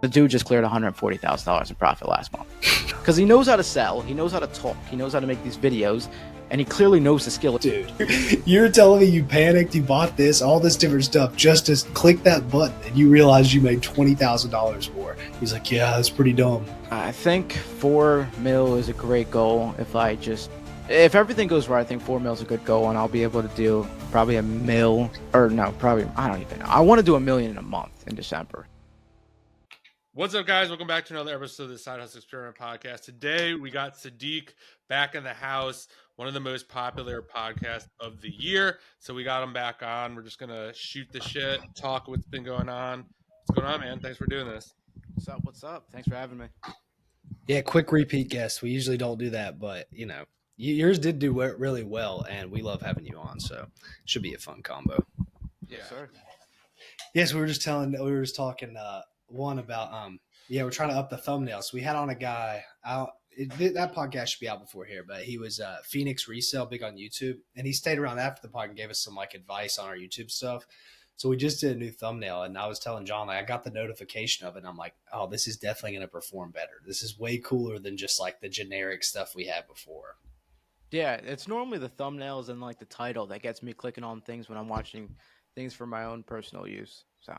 The dude just cleared $140,000 in profit last month because he knows how to sell, he knows how to talk, he knows how to make these videos, and he clearly knows the skill. Dude, you're telling me you panicked, you bought this, all this different stuff, just to click that button, and you realized you made $20,000 more. He's like, yeah, that's pretty dumb. I think 4 mil is a great goal. If everything goes right, I think 4 mil is a good goal, and I'll be able to do probably $1 million, or no, probably, I don't even know. I want to do $1 million in a month in December. What's up, guys? Welcome back to another episode of the Side Hustle Experiment Podcast. Today, we got Sadiq back in the house, one of the most popular podcasts of the year. So we got him back on. We're just going to shoot the shit, talk what's been going on. What's going on, man? Thanks for doing this. What's up? Thanks for having me. Yeah, quick repeat guest. We usually don't do that, but, you know, yours did do really well, and we love having you on, so it should be a fun combo. Yeah, sir. Yes, we were just talking one about we're trying to up the thumbnails. So we had on a guy out. That podcast should be out before here, but he was Phoenix Resale, big on YouTube, and he stayed around after the pod and gave us some like advice on our YouTube stuff. So we just did a new thumbnail, and I was telling John, like, I got the notification of it, and I'm like, oh, this is definitely going to perform better. This is way cooler than just like the generic stuff we had before. Yeah, it's normally the thumbnails and like the title that gets me clicking on things when I'm watching things for my own personal use. So.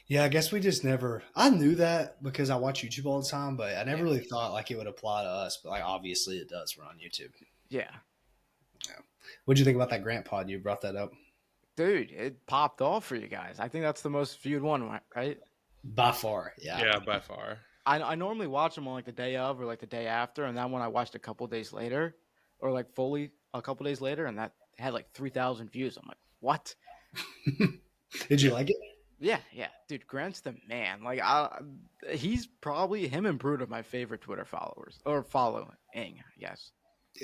Yeah, I guess we just never – I knew that because I watch YouTube all the time, but I never really thought like it would apply to us. But like obviously it does. We're on YouTube. Yeah. What'd you think about that Grant pod? You brought that up? Dude, it popped off for you guys. I think that's the most viewed one, right? By far, yeah. Yeah, by far. I normally watch them on like the day of or like the day after, and that one I watched a couple days later or like fully a couple days later, and that had like 3,000 views. I'm like, what? Did you like it? Yeah, dude. Grant's the man. Like, he's probably him and Brute are my favorite Twitter followers or following. I guess.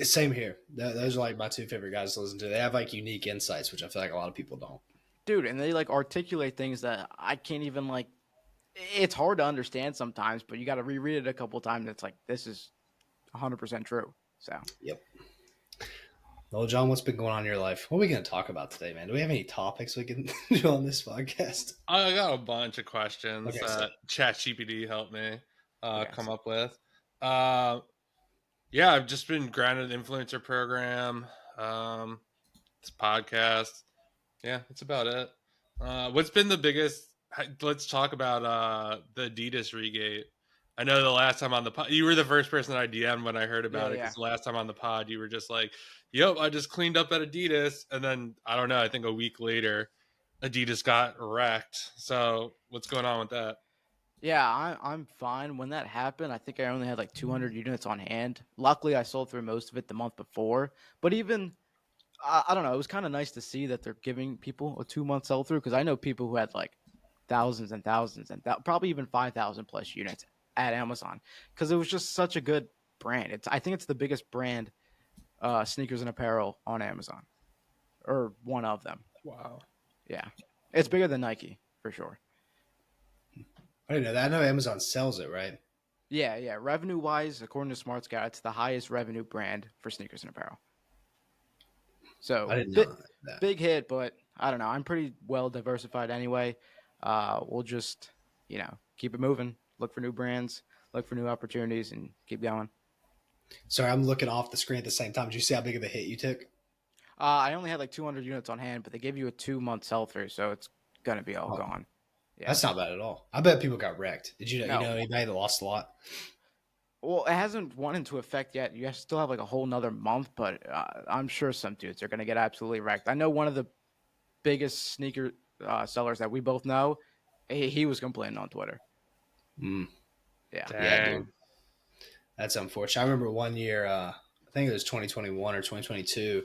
Same here. Those are like my two favorite guys to listen to. They have like unique insights, which I feel like a lot of people don't. Dude, and they like articulate things that I can't even like. It's hard to understand sometimes, but you got to reread it a couple of times. It's like this is 100% true. So. Yep. Well, John, what's been going on in your life? What are we going to talk about today, man? Do we have any topics we can do on this podcast? I got a bunch of questions Okay, that ChatGPT helped me come up with. Yeah, I've just been granted an influencer program, this podcast. Yeah, that's about it. What's been the biggest? Let's talk about the Adidas regate. I know the last time on the pod, you were the first person that I DM'd when I heard about it. Because the last time on the pod, you were just like, yep, I just cleaned up at Adidas. And then, I don't know, I think a week later, Adidas got wrecked. So what's going on with that? Yeah, I'm fine. When that happened, I think I only had like 200 units on hand. Luckily, I sold through most of it the month before. But even, I don't know, it was kind of nice to see that they're giving people a 2-month sell-through because I know people who had like thousands and thousands and probably even 5,000 plus units at Amazon because it was just such a good brand. I think it's the biggest brand sneakers and apparel on Amazon, or one of them. Wow. Yeah, it's bigger than Nike for sure. I didn't know that. I know Amazon sells it, right? Yeah. Revenue wise, according to Smart Scout, it's the highest revenue brand for sneakers and apparel. So I didn't know that. Big hit, but I don't know. I'm pretty well diversified anyway. We'll just keep it moving. Look for new brands, look for new opportunities, and keep going. Sorry, I'm looking off the screen at the same time. Did you see how big of a hit you took? I only had like 200 units on hand, but they gave you a 2-month sell-through, so it's going to be all gone. Yeah. That's not bad at all. I bet people got wrecked. Did you know, No. Anybody that lost a lot? Well, it hasn't went into effect yet. You still have like a whole nother month, but I'm sure some dudes are going to get absolutely wrecked. I know one of the biggest sneaker sellers that we both know, he was complaining on Twitter. Yeah. Dang. Yeah, dude. That's unfortunate. I remember one year, I think it was 2021 or 2022,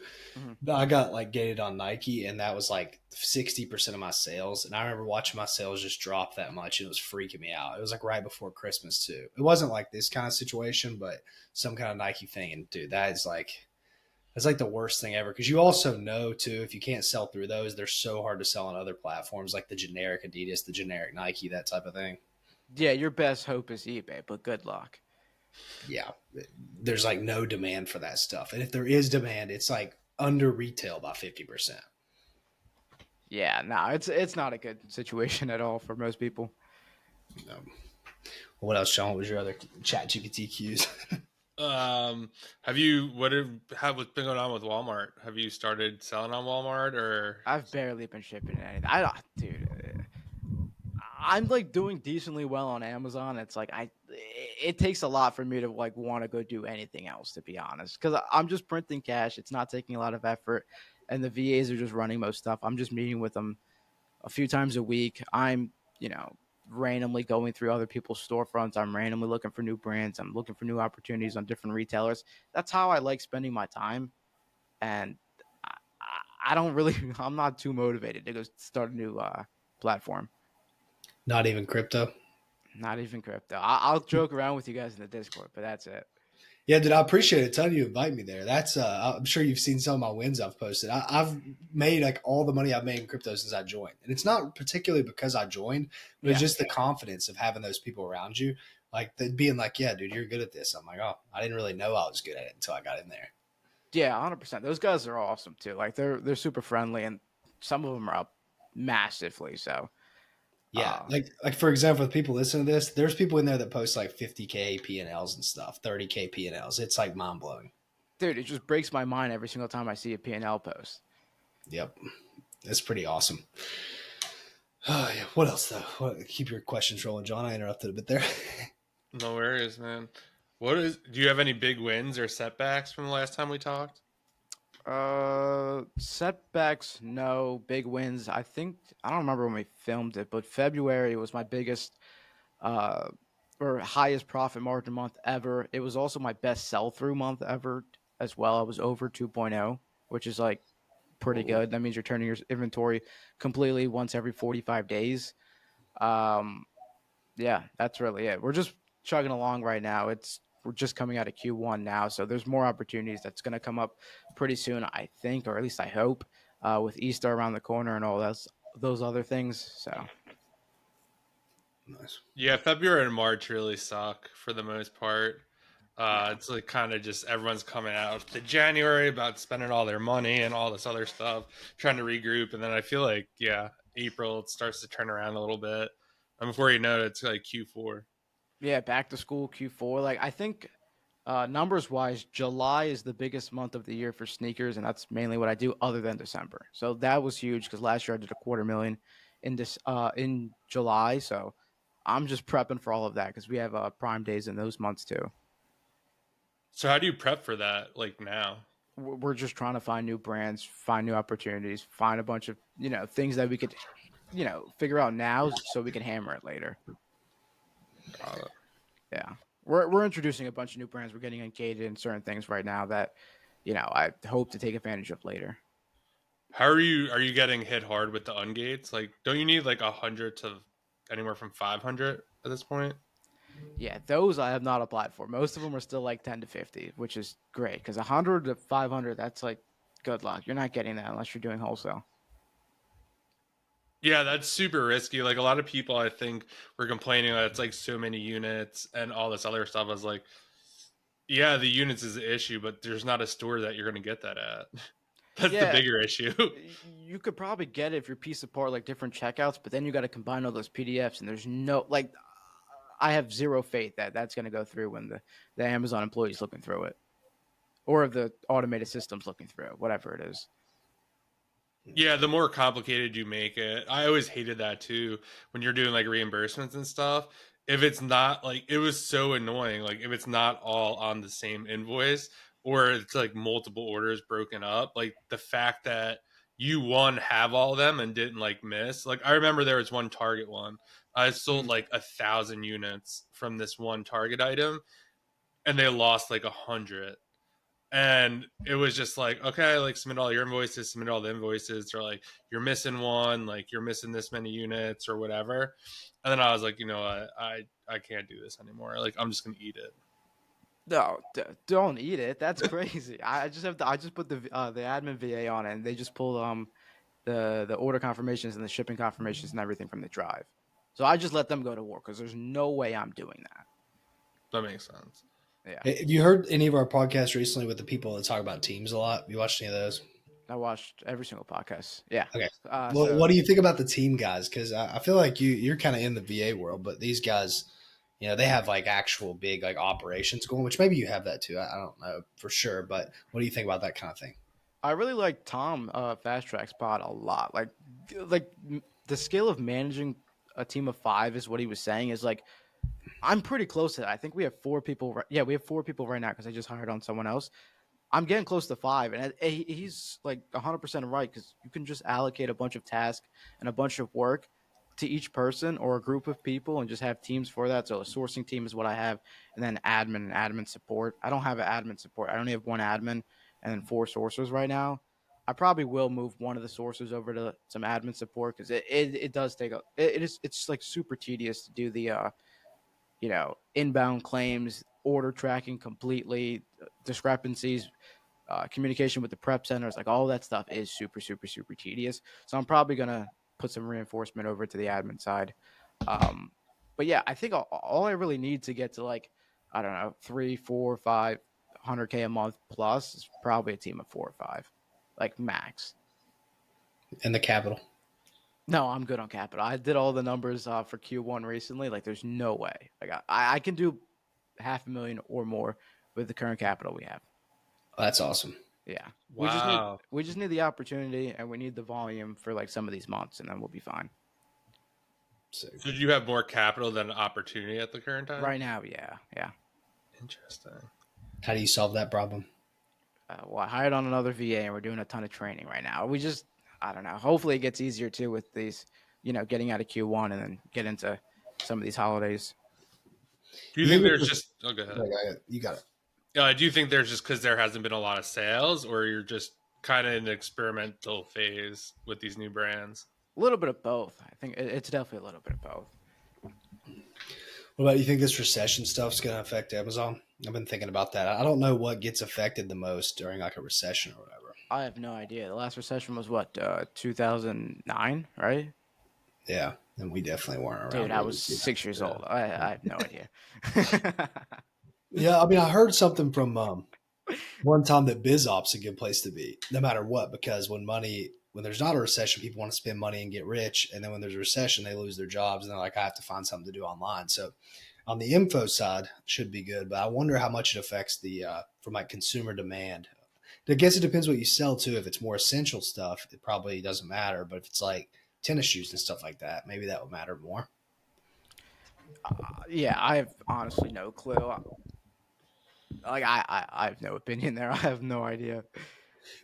I got like gated on Nike, and that was like 60% of my sales. And I remember watching my sales just drop that much. It was freaking me out. It was like right before Christmas too. It wasn't like this kind of situation, but some kind of Nike thing. And dude, that's like the worst thing ever. Cause you also know too, if you can't sell through those, they're so hard to sell on other platforms, like the generic Adidas, the generic Nike, that type of thing. Yeah, your best hope is eBay, but good luck. Yeah, there's like no demand for that stuff. And if there is demand, it's like under retail by 50%. Yeah, no, it's not a good situation at all for most people. What else, Sean? What was your other chat GPT cues? Have you what's been going on with Walmart? Have you started selling on Walmart or? I've barely been shipping anything. I don't, dude. I'm like doing decently well on Amazon. It's like it takes a lot for me to like want to go do anything else, to be honest, because I'm just printing cash. It's not taking a lot of effort, and the VAs are just running most stuff. I'm just meeting with them a few times a week. I'm, randomly going through other people's storefronts. I'm randomly looking for new brands. I'm looking for new opportunities on different retailers. That's how I like spending my time. And I don't really, I'm not too motivated to go start a new platform. Not even crypto. Not even crypto. I'll joke around with you guys in the Discord, but that's it. Yeah, dude, I appreciate it. Telling you invite me there. That's I'm sure you've seen some of my wins I've posted. I've made like all the money I've made in crypto since I joined, and it's not particularly because I joined, but it's just the confidence of having those people around you, like being like, "Yeah, dude, you're good at this." I'm like, "Oh, I didn't really know I was good at it until I got in there." Yeah, 100%. Those guys are awesome too. Like they're super friendly, and some of them are up massively. So Yeah, like for example, with people listening to this, there's people in there that post like 50K P&Ls and stuff, 30K P&Ls. It's like mind blowing. dude, it just breaks my mind every single time I see a P&L post. Yep, it's pretty awesome. Oh, yeah. What else though? Keep your questions rolling, John. I interrupted a bit there. No worries, man. Do you have any big wins or setbacks from the last time we talked? Setbacks, no. Big wins. I think I don't remember when we filmed it, but February was my biggest uh or highest profit margin month ever. It was also my best sell through month ever as well. I was over 2.0, which is like pretty good. That means you're turning your inventory completely once every 45 days. Um, yeah, that's really it. We're just chugging along right now. We're just coming out of Q1 now, so there's more opportunities that's going to come up pretty soon, I think, or at least I hope, with Easter around the corner and all those other things. So Nice. Yeah, February and March really suck for the most part. yeah, It's like kind of just everyone's coming out to January about spending all their money and all this other stuff, trying to regroup, and then I feel like April it starts to turn around a little bit, and before you know it, it's like Q4. yeah, back to school Q4. Like I think numbers wise, July is the biggest month of the year for sneakers, and that's mainly what I do, other than December. So that was huge because last year I did 250,000 in July. So I'm just prepping for all of that because we have Prime Days in those months too. So how do you prep for that? Like now? We're just trying to find new brands, find new opportunities, find a bunch of things that we could figure out now so we can hammer it later. Yeah. We're introducing a bunch of new brands. We're getting engaged in certain things right now that, I hope to take advantage of later. How are you? Are you getting hit hard with the ungates? Like, don't you need like 100 to anywhere from 500 at this point? Yeah, those I have not applied for. Most of them are still like 10 to 50, which is great because 100 to 500, that's like good luck. You're not getting that unless you're doing wholesale. Yeah, that's super risky. Like a lot of people, I think, were complaining that it's like so many units and all this other stuff. I was like, yeah, the units is the issue, but there's not a store that you're going to get that at. That's the Yeah, bigger issue. you could probably get it if you're piece apart like different checkouts, but then you got to combine all those PDFs, and there's no like. I have zero faith that that's going to go through when the Amazon employees looking through it, or the automated systems looking through it, whatever it is. Yeah, the more complicated you make it. I always hated that too when you're doing like reimbursements and stuff. If it's not like it was so annoying, like if it's not all on the same invoice or it's like multiple orders broken up, like the fact that you one have all of them and didn't like miss. Like I remember there was one Target one. I sold like 1,000 units from this one Target item and they lost like 100, and it was just like, okay, like submit all your invoices, submit all the invoices, or like you're missing one, like you're missing this many units or whatever. And then I was like, I can't do this anymore, like I'm just gonna eat it. No, don't eat it. That's crazy. I just put the admin VA on it, and they just pull the order confirmations and the shipping confirmations and everything from the drive. So I just let them go to war because there's no way I'm doing that. That makes sense. Yeah. Hey, have you heard any of our podcasts recently with the people that talk about teams a lot? Have you watched any of those? I watched every single podcast. Yeah. Okay. Well, So what do you think about the team guys? Because I feel like you're kind of in the VA world, but these guys, they have like actual big like operations going, which maybe you have that too. I don't know for sure, but what do you think about that kind of thing? I really like Tom Fast Track Spot a lot. The skill of managing a team of five is what he was saying is like I'm pretty close to that. I think we have four people. Yeah, we have four people right now because I just hired on someone else. I'm getting close to five, and he's like 100% right because you can just allocate a bunch of tasks and a bunch of work to each person or a group of people and just have teams for that. So a sourcing team is what I have, and then admin and admin support. I don't have an admin support. I only have one admin and then four sourcers right now. I probably will move one of the sourcers over to some admin support because it does take it's like super tedious to do the inbound claims, order tracking completely, discrepancies, communication with the prep centers, like all that stuff is super, super, super tedious. So I'm probably gonna put some reinforcement over to the admin side. Um, but yeah, I think all I really need to get to like I don't know 3, 4, 500K a month plus is probably a team of 4 or 5, like max. In the capital. No, I'm good on capital. I did all the numbers for Q1 recently. Like, there's no way. Like, I can do 500,000 or more with the current capital we have. Oh, that's awesome. Yeah, Wow. we just need the opportunity and we need the volume for like some of these months, and then we'll be fine. So So you have more capital than opportunity at the current time? Right now, yeah. Interesting. how do you solve that problem? Well, I hired on another VA, and we're doing a ton of training right now. I don't know. Hopefully, it gets easier too with these, getting out of Q1 and then get into some of these holidays. Do you You think think there's it's just oh, go ahead. you got it. Do you think there's just because there hasn't been a lot of sales, or you're just kind of in the experimental phase with these new brands? A little bit of both. I think it's definitely a little bit of both. What about you think this recession stuff's going to affect Amazon? I've been thinking about that. I don't know what gets affected the most during like a recession or whatever. I have no idea. The last recession was what, 2009, right? Yeah, and we definitely weren't around. Dude, I Really was 6 years old. I have no idea. Yeah, I mean, I heard something from one time that BizOp's a good place to be, no matter what, because when there's not a recession, people want to spend money and get rich, and then when there's a recession, they lose their jobs, and they're like, I have to find something to do online. So on the info side, should be good, but I wonder how much it affects the from like consumer demand. I guess it depends what you sell too. If it's more essential stuff, it probably doesn't matter. But if it's like tennis shoes and stuff like that, maybe that would matter more. Yeah, I have honestly no clue. Like, I have no opinion there. I have no idea.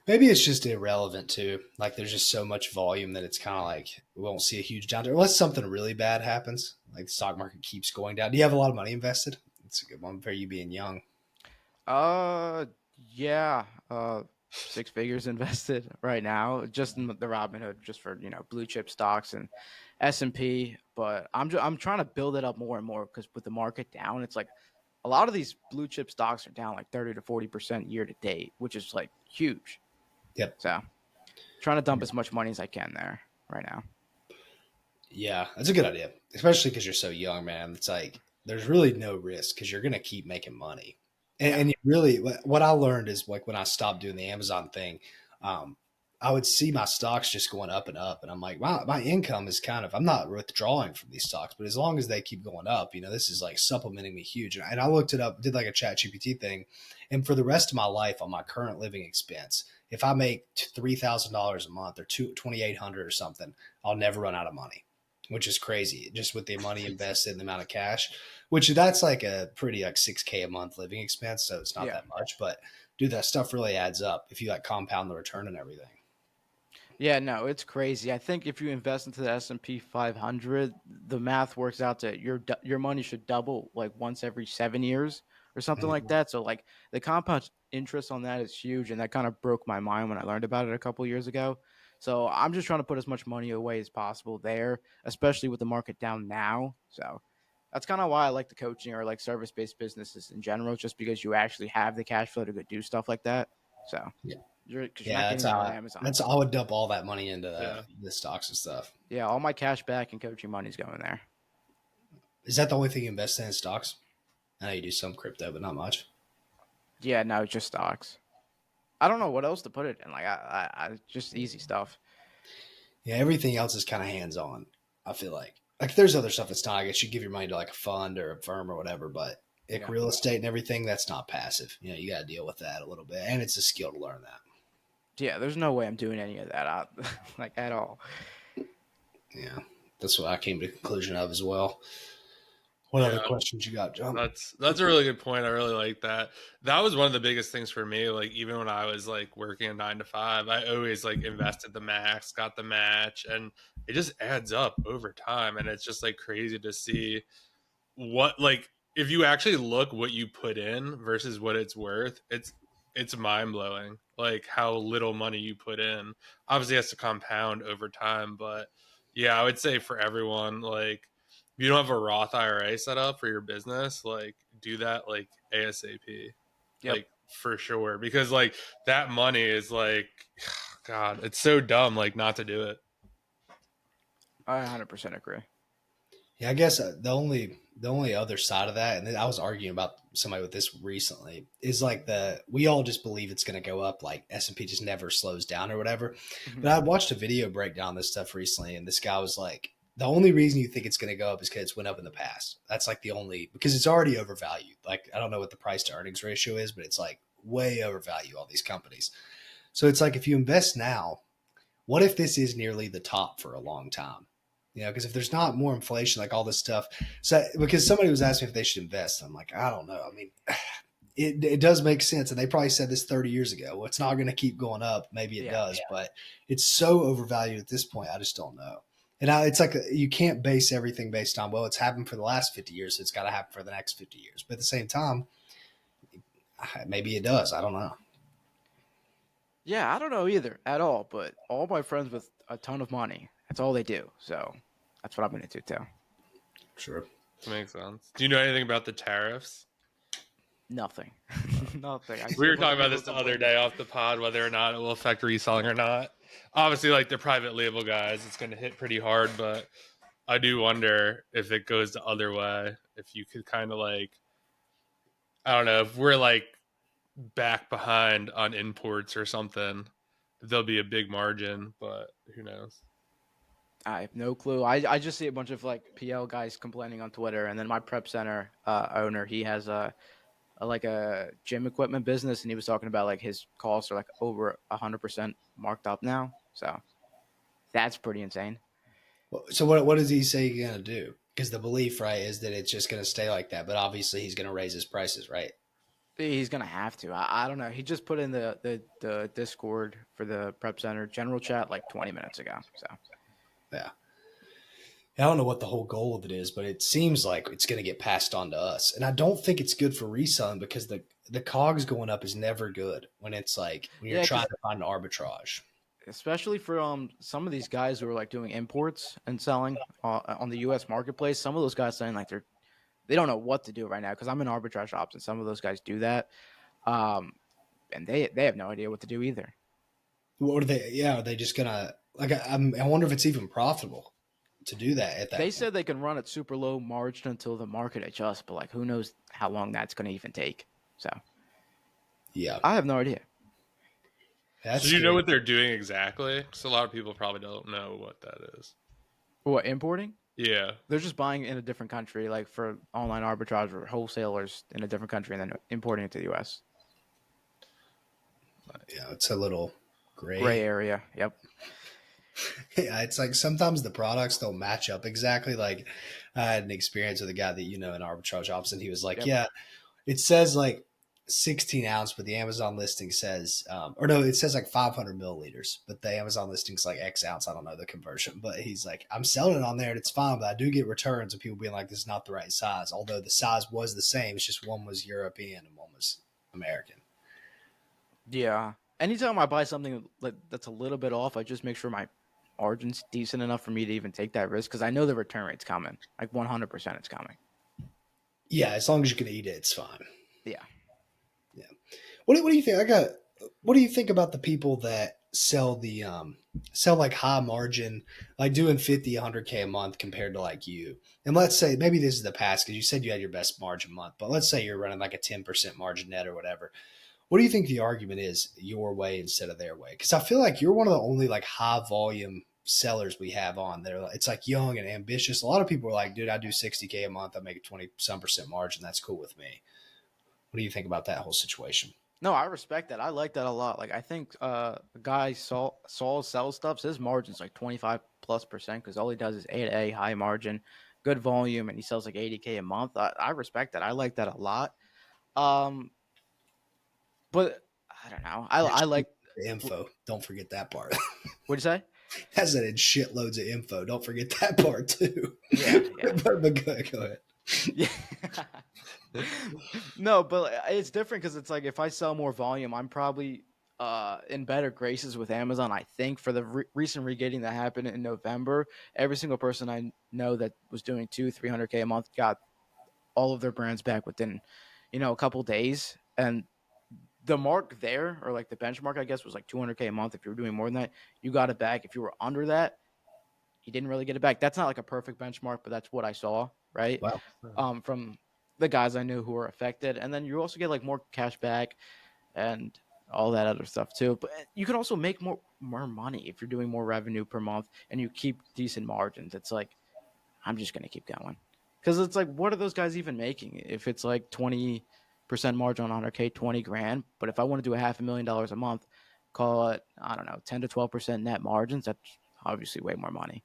Maybe it's just irrelevant too. Like there's just so much volume that it's kind of like we won't see a huge downturn unless something really bad happens. Like the stock market keeps going down. Do you have a lot of money invested? It's a good one for you being young. Uh, yeah. 6 figures invested right now, just in the Robinhood, just for blue chip stocks and S&P. But I'm trying to build it up more and more because with the market down, it's like a lot of these blue chip stocks are down like 30 to 40% year to date, which is like huge. Yep. So trying to dump as much money as I can there right now. Yeah, that's a good idea, especially because you're so young, man. It's like there's really no risk because you're gonna keep making money. And you really, what I learned is like when I stopped doing the Amazon thing, um, I would see my stocks just going up and up, and I'm like, wow, my income is kind of I'm not withdrawing from these stocks, but as long as they keep going up, this is like supplementing me huge. And I looked it up, did like a Chat GPT thing, and for the rest of my life on my current living expense, if I make $3,000 a month or 2,800 or something, I'll never run out of money, which is crazy. Just with the money invested and the amount of cash, which that's like a pretty like 6K a month living expense. So it's not Yeah. that much, but dude, that stuff really adds up if you like compound the return and everything. Yeah, no, it's crazy. I think if you invest into the S&P 500, the math works out to your money should double like once every 7 years or something like Mhm. that. So like the compound interest on that is huge, and that kind of broke my mind when I learned about it a couple years ago. So I'm just trying to put as much money away as possible there, especially with the market down now. So that's kind of why I like the coaching or like service-based businesses in general, just because you actually have the cash flow to go do stuff like that. So Yeah. because you're not Yeah. getting that with Amazon. I would dump all that money into Yeah. the stocks and stuff. Yeah, all my cash back and coaching money's going there. Is that the only thing you invest in stocks? I know you do some crypto, but not much. Yeah, no, just stocks. I don't know what else to put it in. Like I just easy stuff. Yeah, everything else is kind of hands on. I feel like there's other stuff that's not. I guess you give your money to like a fund or a firm or whatever, but like Yeah. real estate and everything, that's not passive. You know, you got to deal with that a little bit, and it's a skill to learn that. Yeah, there's no way I'm doing any of that, like at all. Yeah, that's what I came to the conclusion of as well. What other Yeah. questions you got, John? That's a really good point. I really like that. That was one of the biggest things for me. Like even when I was like working a 9 to 5, I always like invested the max, got the match, and it just adds up over time. And it's just like crazy to see what like if you actually look what you put in versus what it's worth. It's mind blowing. Like how little money you put in. Obviously, it has to compound over time, but yeah, I would say for everyone like if you don't have a Roth IRA set up for your business, like do that like ASAP. Yep. Like for sure. Because like that money is like God, it's so dumb like not to do it. I 100% agree. Yeah, I guess the only other side of that, and I was arguing about somebody with this recently, is like we all just believe it's going to go up, like S&P just never slows down or whatever. Mhm. But I watched a video breakdown this stuff recently, and this guy was like, the only reason you think it's going to go up is because it's went up in the past. That's like the only because it's already overvalued. Like I don't know what the price to earnings ratio is, but it's like way overvalued all these companies. So it's like if you invest now, what if this is nearly the top for a long time? You know, because if there's not more inflation, like all this stuff. So because somebody was asking me if they should invest, I'm like, I don't know. I mean, it does make sense, and they probably said this 30 years ago. Well, it's not going to keep going up. Maybe it does, but it's so overvalued at this point. I just don't know. And it's like you can't base everything based on it's happened for the last 50 years, so it's got to happen for the next 50 years. But at the same time, maybe it does. I don't know. Yeah, I don't know either at all, but all my friends with a ton of money, that's all they do. So that's what I'm going to do too. Sure. Makes sense. Do you know anything about the tariffs? Nothing. Nothing. We were talking about this the other day off the pod, whether or not it will affect reselling or not. Obviously, like the private label guys, it's going to hit pretty hard, but I do wonder if it goes the other way. If you could kind of like, I don't know, if we're like back behind on imports or something, there'll be a big margin, but who knows? I have no clue. I just see a bunch of like PL guys complaining on Twitter, and then my prep center owner, he has like a gym equipment business, and he was talking about like his costs are like over 100% marked up now. So that's pretty insane. So what does he say he's going to do? Because the belief, right, is that it's just going to stay like that. But obviously, he's going to raise his prices, right? He's gonna have to. I don't know. He just put in the Discord for the prep center general chat like 20 minutes ago. So yeah. I don't know what the whole goal of it is, but it seems like it's going to get passed on to us. And I don't think it's good for reselling because the COGS going up is never good when it's like when you're trying to find an arbitrage. Especially for some of these guys who are like doing imports and selling on the U.S. marketplace. Some of those guys saying like they don't know what to do right now because I'm in arbitrage shops and some of those guys do that, and they have no idea what to do either. What are they? Yeah, are they just gonna like? I wonder if it's even profitable to do that at that. They said they can run at super low margin until the market adjusts, but like who knows how long that's going to even take. So yeah, I have no idea. So you know what they're doing exactly? Because a lot of people probably don't know what that is. What, importing? Yeah. They're just buying in a different country, like for online arbitrage or wholesalers in a different country and then importing it to the U.S. Yeah, it's a little gray area. Yep. Yeah, it's like sometimes the products don't match up exactly. Like I had an experience with a guy that in arbitrage ops, and he was like, yeah, it says like 16 ounce, but the Amazon listing says, or no, it says like 500 milliliters, but the Amazon listing's like X ounce. I don't know the conversion, but he's like, I'm selling it on there and it's fine, but I do get returns of people being like, this is not the right size. Although the size was the same. It's just one was European and one was American. Yeah. Anytime I buy something that's a little bit off, I just make sure my margin's decent enough for me to even take that risk because I know the return rate's coming. Like 100% it's coming. Yeah, as long as you can eat it, it's fine. Yeah. Yeah. What do you think? What do you think about the people that sell like high margin, like doing 50, 100K a month compared to like you? And let's say maybe this is the past because you said you had your best margin month, but let's say you're running like a 10% margin net or whatever. What do you think the argument is your way instead of their way? Because I feel like you're one of the only like high volume sellers we have on there. It's like young and ambitious. A lot of people are like, dude, I do 60K a month. I make a 20 some percent margin. That's cool with me. What do you think about that whole situation? No, I respect that. I like that a lot. Like I think the guy Saul sells stuff. So his margin's like 25+% because all he does is A to A, high margin, good volume, and he sells like 80K a month. I respect that. I like that a lot. Um, but I don't know. I like The info. Don't forget that part. what'd you say? Has it in shitloads of info. Don't forget that part too. Yeah, yeah. But go ahead. Yeah. No, but it's different because it's like if I sell more volume, I'm probably in better graces with Amazon. I think for the recent regating that happened in November, every single person I know that was doing 300K a month got all of their brands back within, a couple days. And the mark there, or like the benchmark, I guess, was like 200K a month. If you were doing more than that, you got it back. If you were under that, you didn't really get it back. That's not like a perfect benchmark, but that's what I saw, right? Wow. From the guys I knew who were affected. And then you also get like more cash back and all that other stuff too. But you can also make more money if you're doing more revenue per month and you keep decent margins. It's like I'm just gonna keep going because it's like what are those guys even making if it's like 20% margin on 100K, 20 grand. But if I want to do a $500,000 a month, call it I don't know 10 to 12% net margins. That's obviously way more money.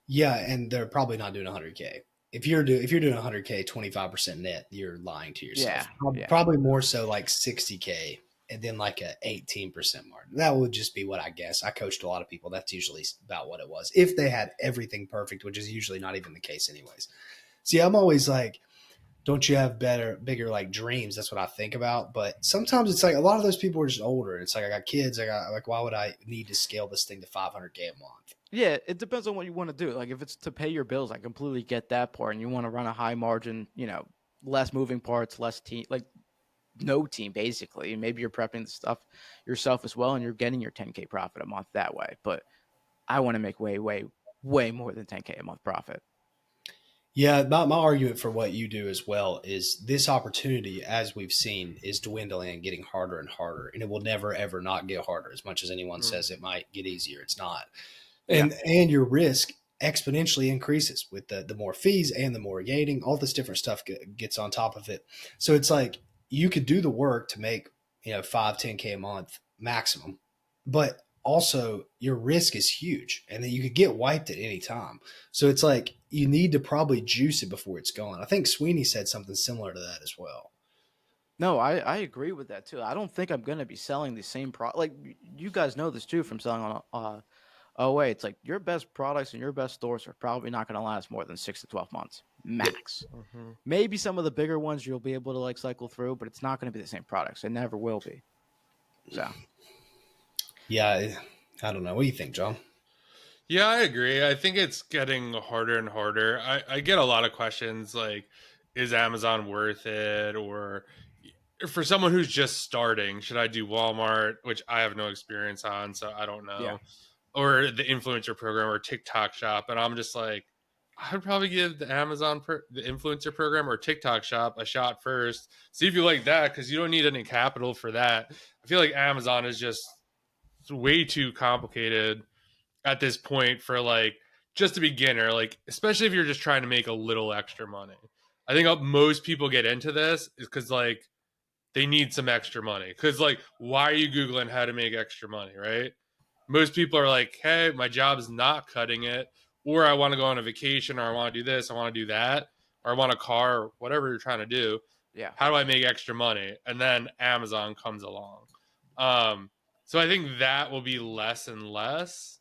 Yeah, and they're probably not doing 100K. If you're doing 100K, 25% net, you're lying to yourself. Yeah. Probably more so like 60K and then like a 18% margin. That would just be what I guess. I coached a lot of people. That's usually about what it was. If they had everything perfect, which is usually not even the case anyways. See, I'm always like, don't you have bigger like dreams? That's what I think about. But sometimes it's like a lot of those people are just older. It's like I got kids. I got like, why would I need to scale this thing to 500K a month? Yeah, it depends on what you want to do. Like if it's to pay your bills, I completely get that part. And you want to run a high margin, less moving parts, less team, like no team basically. And maybe you're prepping the stuff yourself as well, and you're getting your 10K profit a month that way. But I want to make way, way, way more than 10K a month profit. Yeah, my argument for what you do as well is this opportunity, as we've seen, is dwindling and getting harder and harder, and it will never ever not get harder. As much as anyone says it might get easier, it's not. And your risk exponentially increases with the more fees and the more gating. All this different stuff gets on top of it. So it's like you could do the work to make 5-10K a month maximum, but also your risk is huge, and then you could get wiped at any time. So it's like you need to probably juice it before it's gone. I think Sweeney said something similar to that as well. No, I agree with that too. I don't think I'm going to be selling the same product. Like you guys know this too from selling on oh wait, it's like your best products and your best stores are probably not going to last more than 6 to 12 months max. Mm-hmm. Maybe some of the bigger ones you'll be able to like cycle through, but it's not going to be the same products. It never will be. So Yeah, I don't know. What do you think, John? Yeah, I agree. I think it's getting harder and harder. I get a lot of questions like, is Amazon worth it? Or for someone who's just starting, should I do Walmart, which I have no experience on, so I don't know, yeah, or the influencer program or TikTok shop? And I'm just like, I'd probably give the the influencer program or TikTok shop a shot first. See if you like that, because you don't need any capital for that. I feel like Amazon is just way too complicated at this point for like just a beginner, like especially if you're just trying to make a little extra money. I think most people get into this is because like they need some extra money. Because like, why are you googling how to make extra money, right? Most people are like, hey, my job is not cutting it, or I want to go on a vacation, or I want to do this, I want to do that, or I want a car, or whatever you're trying to do. yeah. How do I make extra money? And then Amazon comes along. So I think that will be less and less.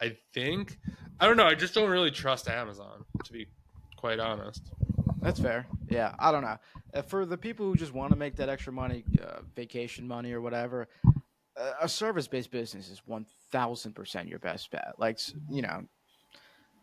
I think. I don't know. I just don't really trust Amazon, to be quite honest. That's fair. Yeah, I don't know. For the people who just want to make that extra money, vacation money or whatever, a service-based business is 1,000% your best bet. Like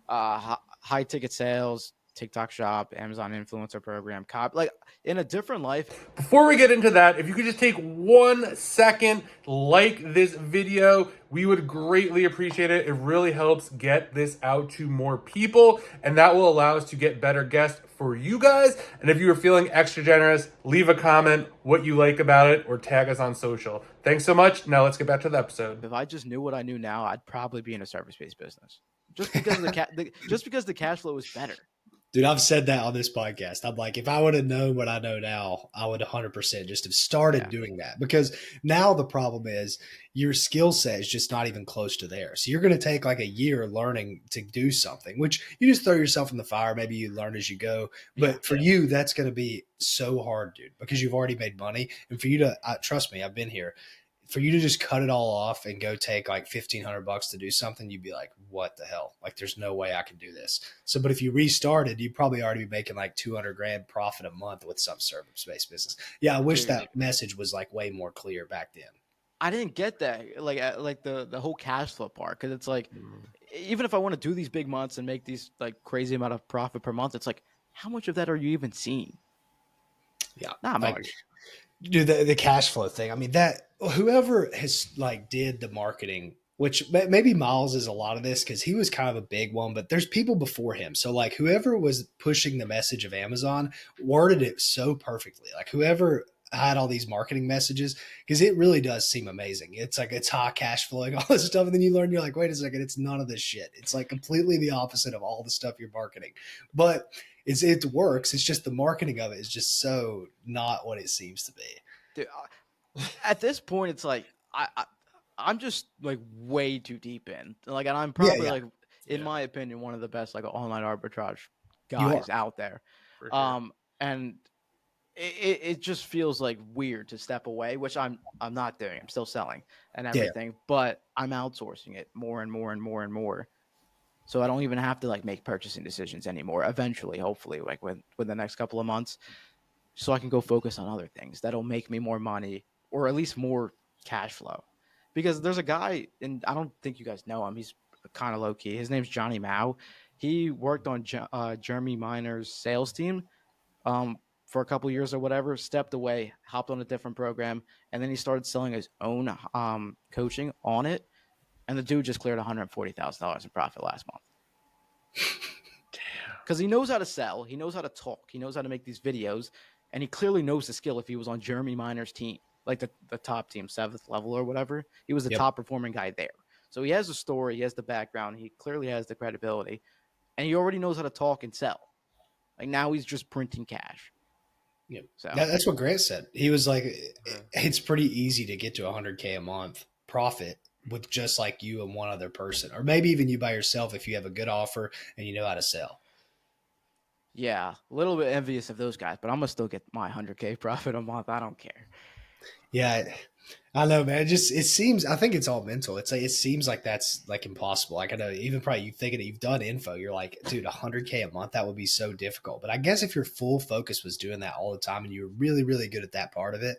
high ticket sales, TikTok shop, Amazon influencer program, like in a different life. Before we get into that, if you could just take 1 second, like this video, we would greatly appreciate it. It really helps get this out to more people, and that will allow us to get better guests for you guys. And if you are feeling extra generous, leave a comment what you like about it or tag us on social. Thanks so much. Now let's get back to the episode. If I just knew what I knew now, I'd probably be in a service-based business just because of just because the cash flow is better. Dude, I've said that on this podcast. I'm like, if I would have known what I know now, I would 100% just have started doing that, because now the problem is your skill set is just not even close to there. So you're going to take like a year learning to do something, which you just throw yourself in the fire. Maybe you learn as you go. But for you, that's going to be so hard, dude, because you've already made money. And for you to, trust me, I've been here. For you to just cut it all off and go take like $1,500 to do something, you'd be like, what the hell? Like, there's no way I can do this. So, but if you restarted, you'd probably already be making like 200 grand profit a month with some service-based business. Yeah. I wish that message was like way more clear back then. I didn't get that. Like the whole cash flow part. Cause it's like, even if I want to do these big months and make these like crazy amount of profit per month, it's like, how much of that are you even seeing? Yeah. Not like, much. Do the cash flow thing. I mean, that whoever has like did the marketing, which maybe Miles is a lot of this because he was kind of a big one, but there's people before him. So like whoever was pushing the message of Amazon worded it so perfectly. Like whoever had all these marketing messages, because it really does seem amazing. It's like it's high cash flowing, all this stuff. And then you learn, you're like, wait a second, it's none of this shit. It's like completely the opposite of all the stuff you're marketing. But it works. It's just the marketing of it is just so not what it seems to be. Dude, at this point, it's like I'm just like way too deep in. Like, and I'm probably like, in my opinion, one of the best like online arbitrage guys out there. Sure. And it just feels like weird to step away, which I'm not doing. I'm still selling and everything, but I'm outsourcing it more and more and more and more. So I don't even have to like make purchasing decisions anymore. Eventually, hopefully, like within the next couple of months, so I can go focus on other things that'll make me more money or at least more cash flow. Because there's a guy, and I don't think you guys know him. He's kind of low key. His name's Johnny Mao. He worked on Jeremy Miner's sales team for a couple years or whatever. Stepped away, hopped on a different program, and then he started selling his own coaching on it. And the dude just cleared $140,000 in profit last month. Damn. Because he knows how to sell. He knows how to talk. He knows how to make these videos. And he clearly knows the skill if he was on Jeremy Miner's team, like the top team, 7th level or whatever. He was the top performing guy there. So he has the story. He has the background. He clearly has the credibility. And he already knows how to talk and sell. Like now he's just printing cash. Yep. So that's what Grant said. He was like, it's pretty easy to get to $100K a month profit with just like you and one other person, or maybe even you by yourself if you have a good offer and you know how to sell. Yeah, a little bit envious of those guys, but I'm gonna still get my 100K profit a month. I don't care. Yeah, I know, man. It seems. I think it's all mental. It's like it seems like that's like impossible. Like I know, even probably you thinking that you've done info, you're like, dude, 100K a month, that would be so difficult. But I guess if your full focus was doing that all the time and you were really, really good at that part of it,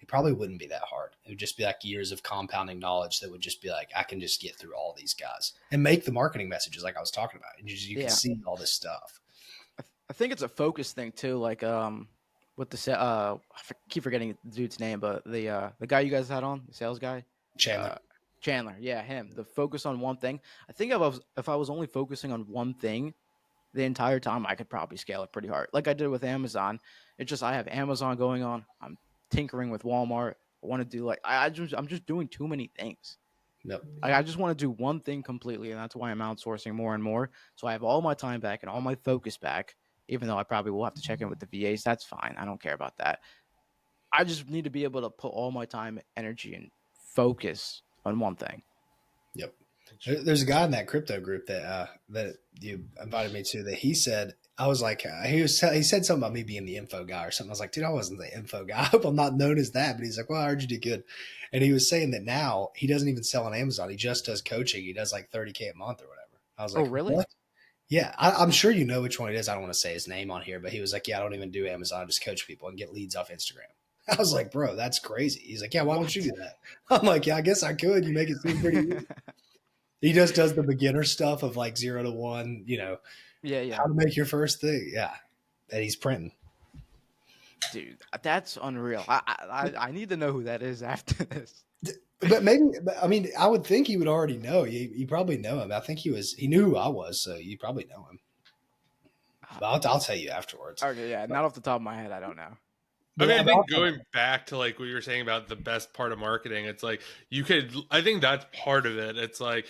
it probably wouldn't be that hard. It would just be like years of compounding knowledge that would just be like, I can just get through all these guys and make the marketing messages like I was talking about. And you can see all this stuff. I think it's a focus thing too. Like with the I keep forgetting the dude's name, but the guy you guys had on, the sales guy, Chandler, yeah, him. The focus on one thing. I think if I was only focusing on one thing the entire time, I could probably scale it pretty hard, like I did with Amazon. It's just I have Amazon going on. I'm tinkering with Walmart. I want to do like I'm just doing too many things. Nope. I just want to do one thing completely, and that's why I'm outsourcing more and more. So I have all my time back and all my focus back. Even though I probably will have to check in with the VAs, that's fine. I don't care about that. I just need to be able to put all my time, energy, and focus on one thing. Yep. There's a guy in that crypto group that you invited me to that he said, I was like, he said something about me being the info guy or something. I was like, dude, I wasn't the info guy. I hope I'm not known as that. But he's like, well, I heard you did good. And he was saying that now he doesn't even sell on Amazon. He just does coaching. He does like 30K a month or whatever. I was like, oh, really? What? Yeah, I'm sure you know which one it is. I don't want to say his name on here, but he was like, yeah, I don't even do Amazon. I just coach people and get leads off Instagram. I was like, bro, that's crazy. He's like, yeah, why don't you do that? I'm like, yeah, I guess I could. You make it seem pretty easy. He just does the beginner stuff of like 0 to 1, Yeah, How yeah. to make your first thing. Yeah. That he's printing. Dude, that's unreal. I need to know who that is after this. But I mean, I would think he would already know. You probably know him. I think he knew who I was, so you probably know him. But I'll tell you afterwards. Okay, yeah, But, not off the top of my head, I don't know. I mean, I but think also, going back to like what you were saying about the best part of marketing, it's like I think that's part of it. It's like,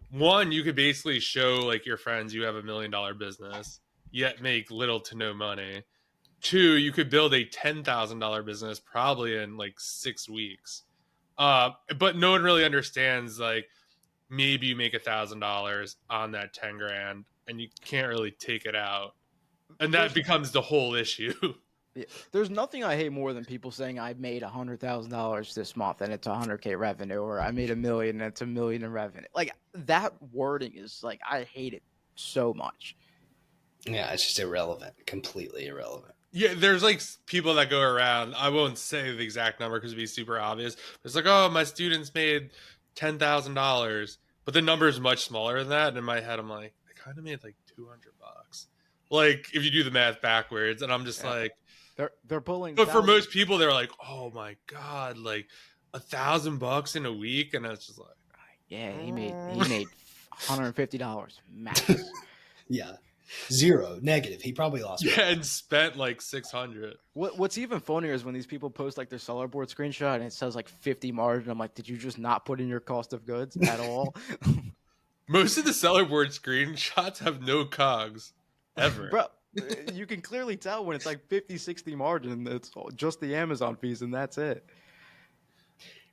one, you could basically show like your friends you have $1 million business, yet make little to no money. Two, you could build a $10,000 business probably in like 6 weeks. But no one really understands like maybe you make $1,000 on that 10 grand and you can't really take it out. And that There's becomes the whole issue. yeah, there's nothing I hate more than people saying I made $100,000 this month and it's 100K revenue, or I made 1 million and it's 1 million in revenue. Like that wording is like I hate it so much. yeah, it's just irrelevant, completely irrelevant. Yeah, there's like people that go around. I won't say the exact number because it'd be super obvious. But it's like, oh, my students made $10,000, but the number is much smaller than that. And in my head, I'm like, I kind of made like $200. Like if you do the math backwards, and I'm just Yeah. like, They're pulling but for thousands. most people, they're like, oh my god, like $1,000 in a week, and it's just like, Yeah, he made $150 max. Yeah. Zero, negative. He probably lost yeah, money. and spent like 600. What's even funnier is when these people post like their seller board screenshot and it says like 50 margin. I'm like, did you just not put in your cost of goods at all? Most of the seller board screenshots have no cogs ever. Bro, you can clearly tell when it's like 50, 60 margin. It's just the Amazon fees and that's it.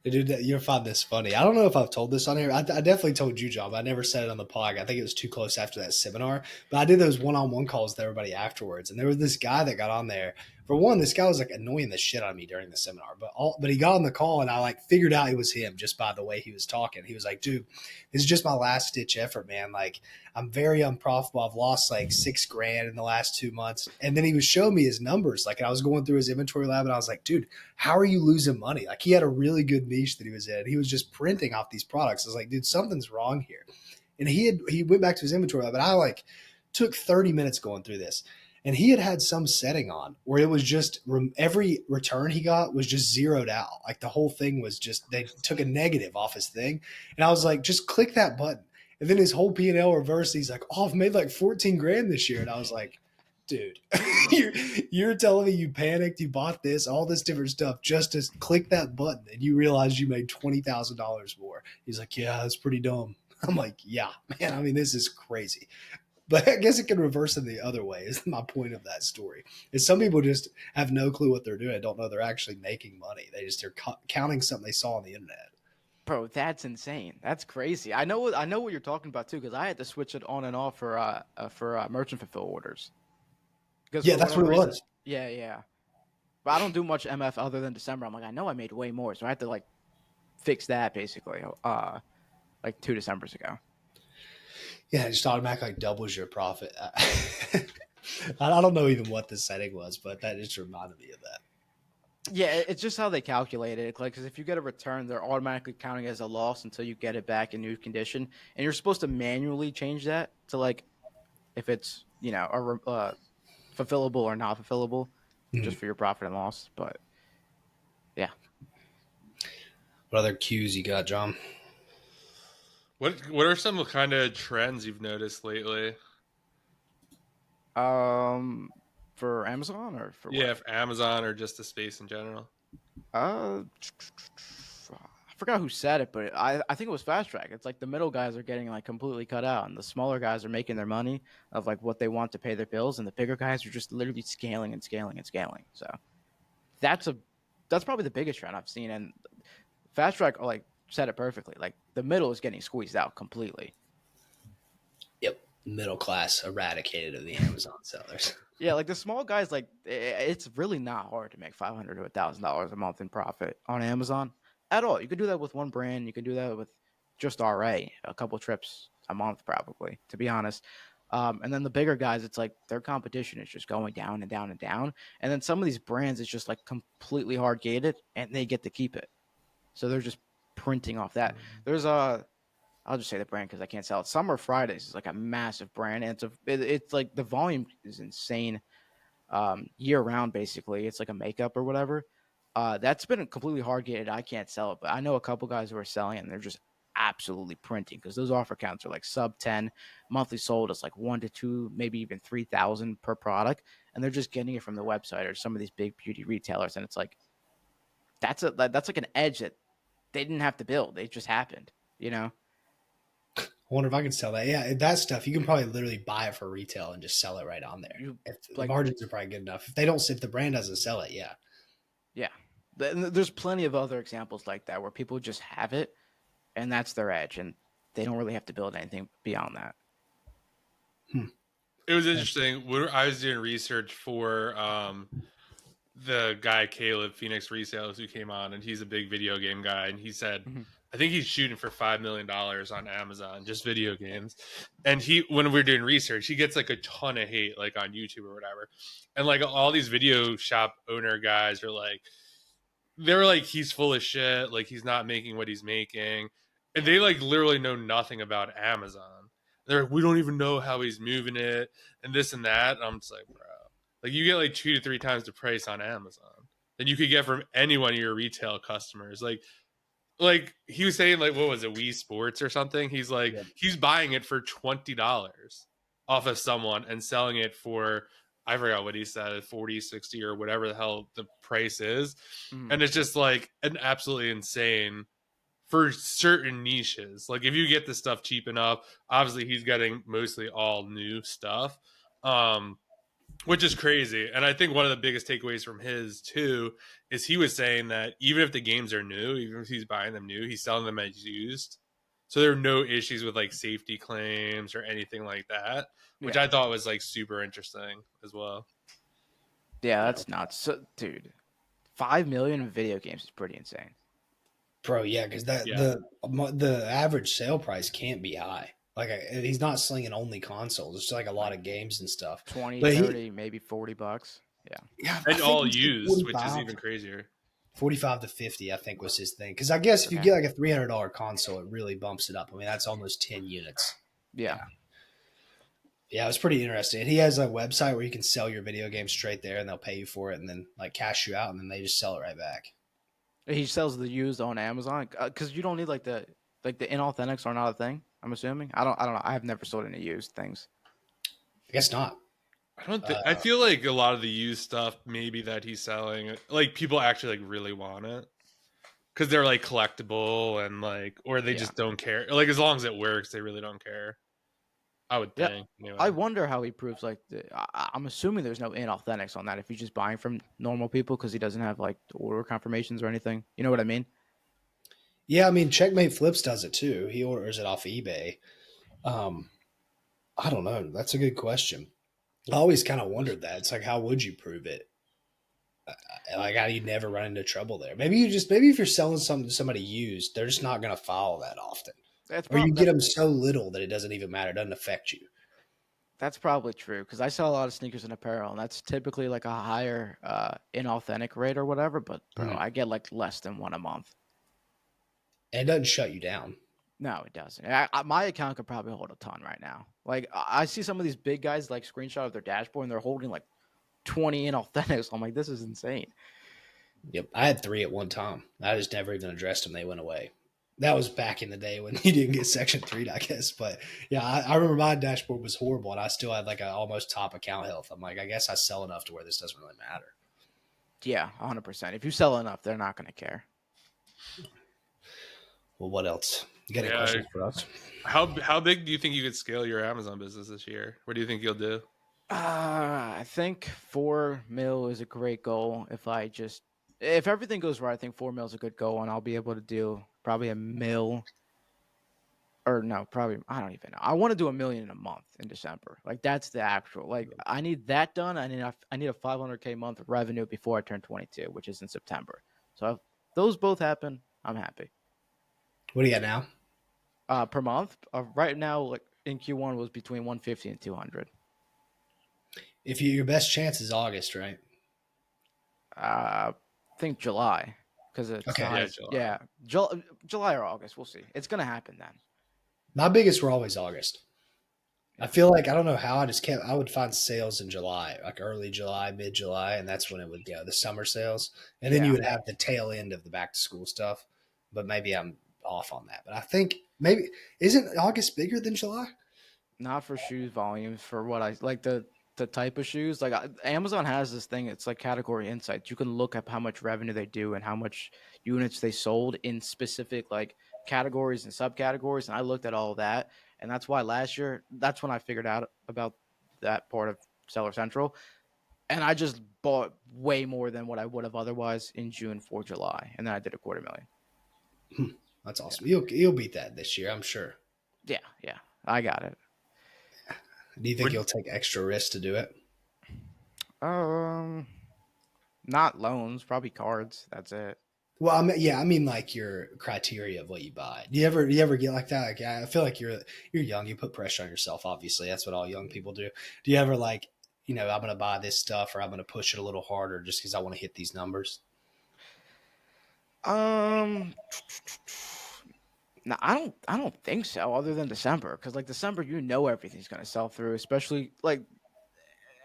Dude, you'll find this funny. I don't know if I've told this on here. I definitely told you, John, but I never said it on the pod. I think it was too close after that seminar. But I did those one-on-one calls with everybody afterwards, and there was this guy that got on there. For one, this guy was like annoying the shit out of me during the seminar. But he got on the call, and I like figured out it was him just by the way he was talking. He was like, "Dude, this is just my last ditch effort, man. Like, I'm very unprofitable. I've lost like $6,000 in the last 2 months." And then he was showing me his numbers. Like, I was going through his inventory lab, and I was like, "Dude, how are you losing money?" Like, he had a really good niche that he was in. He was just printing off these products. I was like, "Dude, something's wrong here." And he went back to his inventory lab, and I like took 30 minutes going through this. And he had some setting on where it was just every return he got was just zeroed out. Like the whole thing was just, they took a negative off his thing. And I was like, just click that button. And then his whole P&L reversed. He's like, "Oh, I've made like 14 grand this year." And I was like, "Dude, you're telling me you panicked, you bought this, all this different stuff just to click that button and you realized you made $20,000 more." He's like, "Yeah, that's pretty dumb." I'm like, "Yeah, man, I mean, this is crazy." But I guess it can reverse it the other way is my point of that story. Is some people just have no clue what they're doing, don't know they're actually making money. They're counting something they saw on the internet. Bro, that's insane. That's crazy. I know what you're talking about too, because I had to switch it on and off for merchant fulfill orders. Because Yeah, for that's what whatever it reason, was. yeah, yeah. But I don't do much MF other than December. I'm like, I know I made way more, so I had to like fix that basically. Like 2 Decembers ago. Yeah, it just automatically like doubles your profit. I don't know even what the setting was, but that just reminded me of that. Yeah, it's just how they calculate it. Like, because if you get a return, they're automatically counting as a loss until you get it back in new condition, and you're supposed to manually change that to like if it's fulfillable or not fulfillable, just for your profit and loss. But yeah, What other cues you got, John? What are some kind of trends you've noticed lately? for Amazon or for Yeah, what? for Amazon or just the space in general. I forgot who said it, but I think it was Fast Track. It's like the middle guys are getting like completely cut out, and the smaller guys are making their money of like what they want to pay their bills, and the bigger guys are just literally scaling and scaling and scaling. So that's a that's probably the biggest trend I've seen, and Fast Track like said it perfectly. Like the middle is getting squeezed out completely. Yep, middle class eradicated of the Amazon sellers. Yeah, like the small guys, like it's really not hard to make $500 to $1,000 a month in profit on Amazon at all. You could do that with one brand. You can do that with just RA, a couple trips a month, probably. To be honest, and then the bigger guys, it's like their competition is just going down and down and down. And then some of these brands, it's just like completely hard gated, and they get to keep it. So they're just printing off that. There's I'll just say the brand because I can't sell it. Summer Fridays is like a massive brand, and it's like the volume is insane year round. Basically, it's like a makeup or whatever. That's been completely hard gated. I can't sell it, but I know a couple guys who are selling it, and they're just absolutely printing because those offer counts are like sub 10 monthly sold. It's like 1 to 2, maybe even 3,000 per product, and they're just getting it from the website or some of these big beauty retailers, and it's like that's like an edge that they didn't have to build. It just happened, you know. I wonder if I can sell that. Yeah, that stuff you can probably literally buy it for retail and just sell it right on there. You If the like, margins are probably good enough. If they don't, if the brand doesn't sell it, yeah. yeah. There's plenty of other examples like that where people just have it, and that's their edge, and they don't really have to build anything beyond that. It was interesting. When I was doing research for the guy Caleb Phoenix Resales who came on, and he's a big video game guy, and he said, Mm-hmm. I think he's shooting for $5 million on Amazon, just video games. And when we're doing research, he gets like a ton of hate, like on YouTube or whatever. And like all these video shop owner guys are like, they're like, he's full of shit, like he's not making what he's making, and they like literally know nothing about Amazon. They're like, we don't even know how he's moving it, and this and that. And I'm just like, bro, like you get like 2 to 3 times the price on Amazon than you could get from any one of your retail customers. Like he was saying, like what was it, Wii Sports or something? He's like, Yeah. he's buying it for $20 off of someone and selling it for, I forgot what he said, 40, 60 or whatever the hell the price is. Mm-hmm. And it's just like an absolutely insane for certain niches. Like if you get this stuff cheap enough, obviously he's getting mostly all new stuff. Which is crazy. And I think one of the biggest takeaways from his too is he was saying that even if the games are new, even if he's buying them new, he's selling them as used. So there are no issues with like safety claims or anything like that, which Yeah, I thought was like super interesting as well. yeah, that's nuts, so, dude. 5 million in video games is pretty insane. Bro, yeah, because that Yeah. the average sale price can't be high. Like he's not slinging only consoles. It's like a lot Like of games and stuff. 20, But he, 30, maybe $40. Yeah, yeah, I And think all he said used, which is even crazier. 45 to 50, I think was his thing. Because I guess if you okay, get like a $300 console, it really bumps it up. I mean, that's almost 10 units. yeah. Yeah, it was pretty interesting. And he has a website where you can sell your video game straight there, and they'll pay you for it, and then like cash you out, and then they just sell it right back. He sells the used on Amazon because you don't need like the inauthentics are not a thing. I'm assuming. I don't know. I've never sold any used things. I guess not. I don't think, I feel like a lot of the used stuff maybe that he's selling, like people actually like really want it because they're like collectible and like, or they Yeah, just don't care. Like as long as it works, they really don't care. I would yeah. think. Anyway. I wonder how he proves like I'm assuming there's no inauthentics on that if he's just buying from normal people because he doesn't have like the order confirmations or anything. You know what I mean? Yeah, I mean, Checkmate Flips does it too. He orders it off eBay. Um, I don't know. That's a good question. I always kind of wondered that. It's like, how would you prove it? Like, how do you never run into trouble there? Maybe if you're selling something to somebody used, they're just not going to follow that often. That's Or you probably get them so little that it doesn't even matter. It doesn't affect you. that's probably true because I sell a lot of sneakers and apparel, and that's typically like a higher inauthentic rate or whatever. But bro, Mhm. I get like less than one a month. And it doesn't shut you down. No, it doesn't. My account could probably hold a ton right now. Like I see some of these big guys like screenshot of their dashboard and they're holding like 20 inauthentics. I'm like, this is insane. Yep. I had 3 at one time. I just never even addressed them. They went away. That was back in the day when you didn't get Section 3, I guess. But yeah, I remember my dashboard was horrible and I still had like a almost top account health. I'm like, I guess I sell enough to where this doesn't really matter. Yeah, 100%. If you sell enough, they're not going to care. Well, what else? You got any Yeah. questions for us? How big do you think you could scale your Amazon business this year? What do you think you'll do? I think 4 mil is a great goal. If everything goes right, I think 4 mil is a good goal, and I'll be able to do probably a mil. Or no, probably I don't even know. I want to do 1 million in a month in December. Like that's the actual. Like I need that done. I need a 500K month revenue before I turn 22, which is in September. So if those both happen, I'm happy. What do you got now? Per month, right now, like in Q1 was between 150 and 200. If your best chance is August, right? I think July because it's Okay. the Yeah, highest. July. Yeah, July or August. We'll see. It's gonna happen then. My biggest were always August. I Yeah. feel like I don't know how I would find sales in July, like early July, mid July, and that's when it would go, the summer sales. And then you Yeah. would have the tail end of the back to school stuff. But maybe I'm off on that. But I think maybe isn't August bigger than July? Not for shoes volumes for what I like the type of shoes. Like Amazon has this thing. It's like category insights. You can look up how much revenue they do and how much units they sold in specific like categories and subcategories. And I looked at all of that, and that's why last year that's when I figured out about that part of Seller Central. And I just bought way more than what I would have otherwise in June for July, and then I did a quarter million. That's Yeah, awesome. You'll beat that this year, I'm sure. yeah, I got it. Do you think Would you'll take extra risks to do it? Um, Not loans, probably cards. That's it. Well, I mean, like your criteria of what you buy. Do you ever get like that? Like, I feel like you're young. You put pressure on yourself. Obviously, that's what all young people do. Do you ever like, I'm going to buy this stuff, or I'm going to push it a little harder just because I want to hit these numbers? Um, no, I don't think so. Other than December, because like December, everything's gonna sell through. Especially like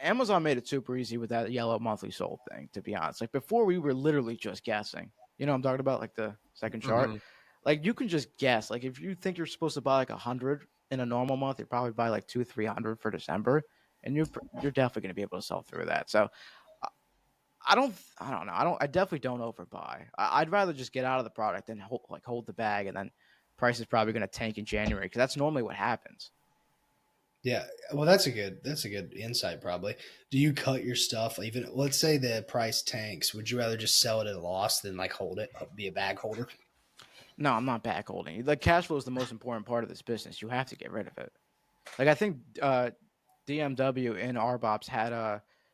Amazon made it super easy with that yellow monthly sold thing. To be honest, like before we were literally just guessing. You know, what I'm talking about like the second chart. mhm. Like you can just guess. Like if you think you're supposed to buy like 100 in a normal month, you probably buy like 200-300 for December, and you're definitely gonna be able to sell through that. So I don't know. I definitely don't overbuy. I'd rather just get out of the product and hold the bag, and then price is probably going to tank in January because that's normally what happens. Yeah. Well, that's a good insight. Probably. Do you cut your stuff? Even let's say the price tanks. Would you rather just sell it at a loss than like hold it, be a bag holder? No, I'm not back holding. Like cash flow is the most important part of this business. You have to get rid of it. Like I think DMW in RBops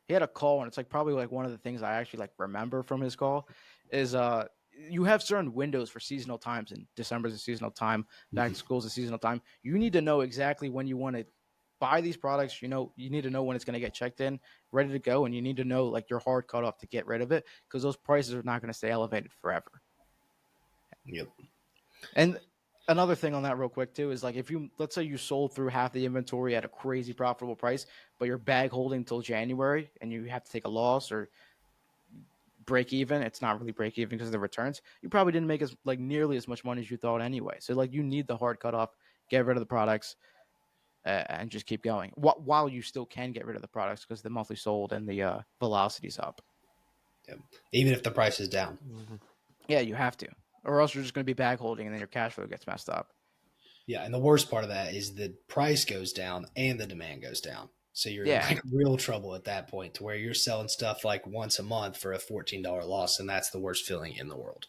he had a call, and it's like probably like one of the things I actually like remember from his call is you have certain windows for seasonal times, and December's a seasonal time, back to school's a seasonal time. You need to know exactly when you want to buy these products. You need to know when it's going to get checked in, ready to go, and you need to know like your hard cutoff to get rid of it because those prices are not going to stay elevated forever. Yep. And another thing on that real quick too is like if you let's say you sold through half the inventory at a crazy profitable price, but you're bag holding until January and you have to take a loss or break even, it's not really break even because of the returns. You probably didn't make as like nearly as much money as you thought anyway. So like you need the hard cutoff, get rid of the products, and just keep going while you still can get rid of the products because the monthly sold and the velocity's up. Yep. Even if the price is down. Yeah, you have to, or else you're just going to be bag holding and then your cash flow gets messed up. Yeah, and the worst part of that is the price goes down and the demand goes down. So you're in Yeah, like real trouble at that point to where you're selling stuff like once a month for a $14 loss, and that's the worst feeling in the world.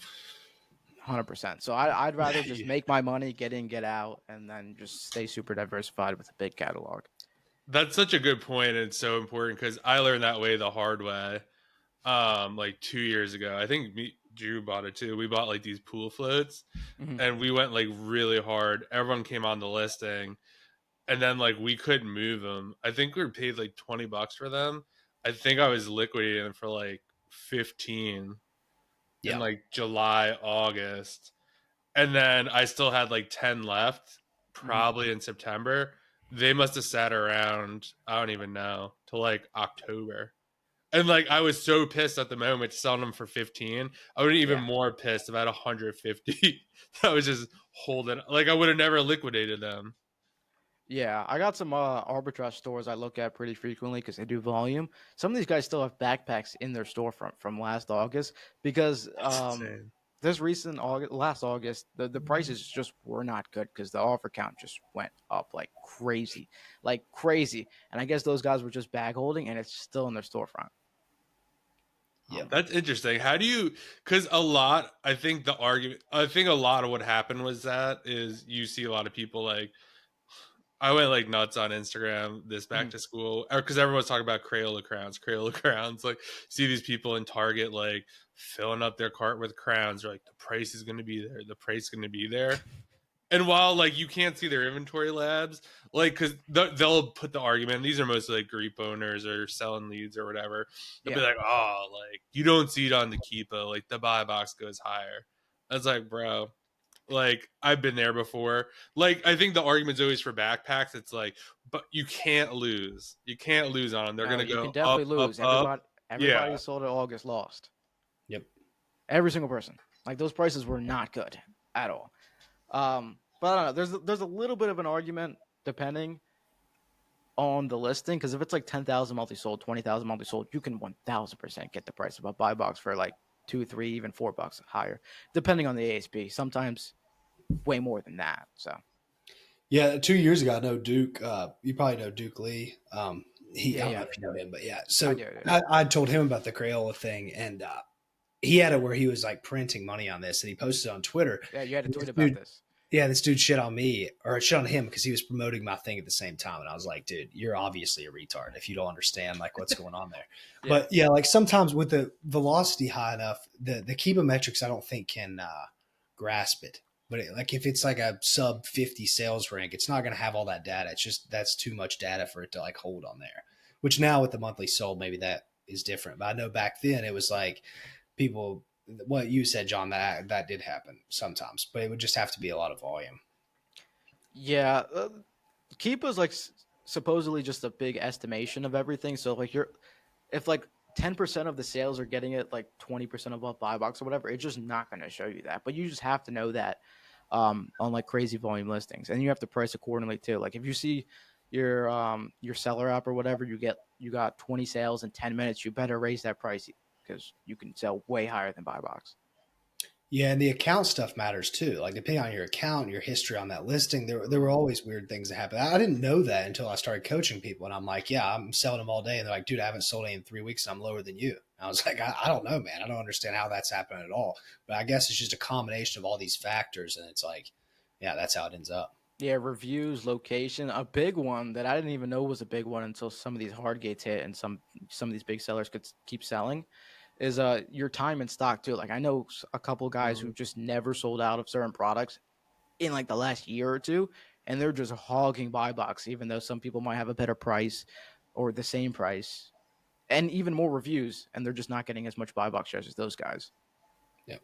100%. So I'd rather just make my money, get in, get out, and then just stay super diversified with a big catalog. That's such a good point, and it's so important because I learned that way the hard way. Like 2 years ago, I think Drew bought it too. We bought like these pool floats, Hmm. and we went like really hard. Everyone came on the listing, and then like we couldn't move them. I think we were paid like $20 for them. I think I was liquidating them for like 15 in Yeah. like July, August, and then I still had like 10 left, Hmm. probably in September. They must have sat around, I don't even know, till like October. And like I was so pissed at the moment selling them for 15. I would even Yeah. more pissed about 150. I was just holding like I would have never liquidated them. Yeah. I got some arbitrage stores I look at pretty frequently because they do volume. Some of these guys still have backpacks in their storefront from last August because That's insane. this recent August, last August, the prices just were not good because the offer count just went up like crazy. And I guess those guys were just bag holding, and it's still in their storefront. Yep. That's interesting. How do you? Because I think a lot of what happened was that is you see a lot of people like I went like nuts on Instagram this back Mhm. to school because everyone's talking about Crayola crowns, Crayola crowns. Like see these people in Target like filling up their cart with crowns. They're like the price is going to be there. The price is going to be there. And while like you can't see their inventory labs, like because they'll put the argument, these are mostly like group owners or selling leads or whatever. They'll be Yeah. like, oh, like you don't see it on the Keepa, like the buy box goes higher. I was like, bro, Like I've been there before. Like I think the argument's always for backpacks. It's like, but you can't lose. You can't lose on them. They're No, gonna you go can up, definitely up, lose. up. Everybody Yeah. who sold at August lost. Yep. Every single person. Like those prices were not good at all. But I don't know. There's a little bit of an argument depending on the listing, because if it's like 10,000 monthly sold, 20,000 monthly sold, you can 1,000% get the price of a buy box for like $2, $3, even $4 higher, depending on the ASP. Sometimes way more than that. So Yeah, 2 years ago, I know Duke. You probably know Duke Lee. I don't know yeah, if you know him, but yeah. I So do. I told him about the Crayola thing, and he had it where he was like printing money on this, and he posted on Twitter. Yeah, you had to This tweet about dude, this. yeah, this dude shit on me or shit on him because he was promoting my thing at the same time, and I was like, dude, you're obviously a retard if you don't understand like what's going on there. Yeah, But yeah, like sometimes with the velocity high enough, the Kiba metrics I don't think can grasp it. But like if it's like a sub 50 sales rank, it's not going to have all that data. It's just that's too much data for it to like hold on there. Which now with the monthly sold, maybe that is different. But I know back then it was like people, what you said, John, that did happen sometimes, but it would just have to be a lot of volume. yeah. Keep is like supposedly just a big estimation of everything. So like if like 10% of the sales are getting it like 20% above buy box or whatever, it's just not going to show you that. But you just have to know that on like crazy volume listings, and you have to price accordingly too. Like if you see your seller app or whatever, you got 20 sales in 10 minutes, you better raise that price because you can sell way higher than buy box. Yeah, and the account stuff matters too. Like depending on your account, your history on that listing, there were always weird things that happen. I didn't know that until I started coaching people, and I'm like, yeah, I'm selling them all day, and they're like, dude, I haven't sold any in 3 weeks, and I'm lower than you. And I was like, I don't know, man. I don't understand how that's happening at all. But I guess it's just a combination of all these factors, and it's like, yeah, that's how it ends up. Yeah, reviews, location, a big one that I didn't even know was a big one until some of these hard gates hit and some of these big sellers could keep selling is your time in stock too. Like I know a couple guys who just never sold out of certain products in like the last year or two, and they're just hogging buy box, even though some people might have a better price or the same price and even more reviews, and they're just not getting as much buy box shares as those guys. Yeah.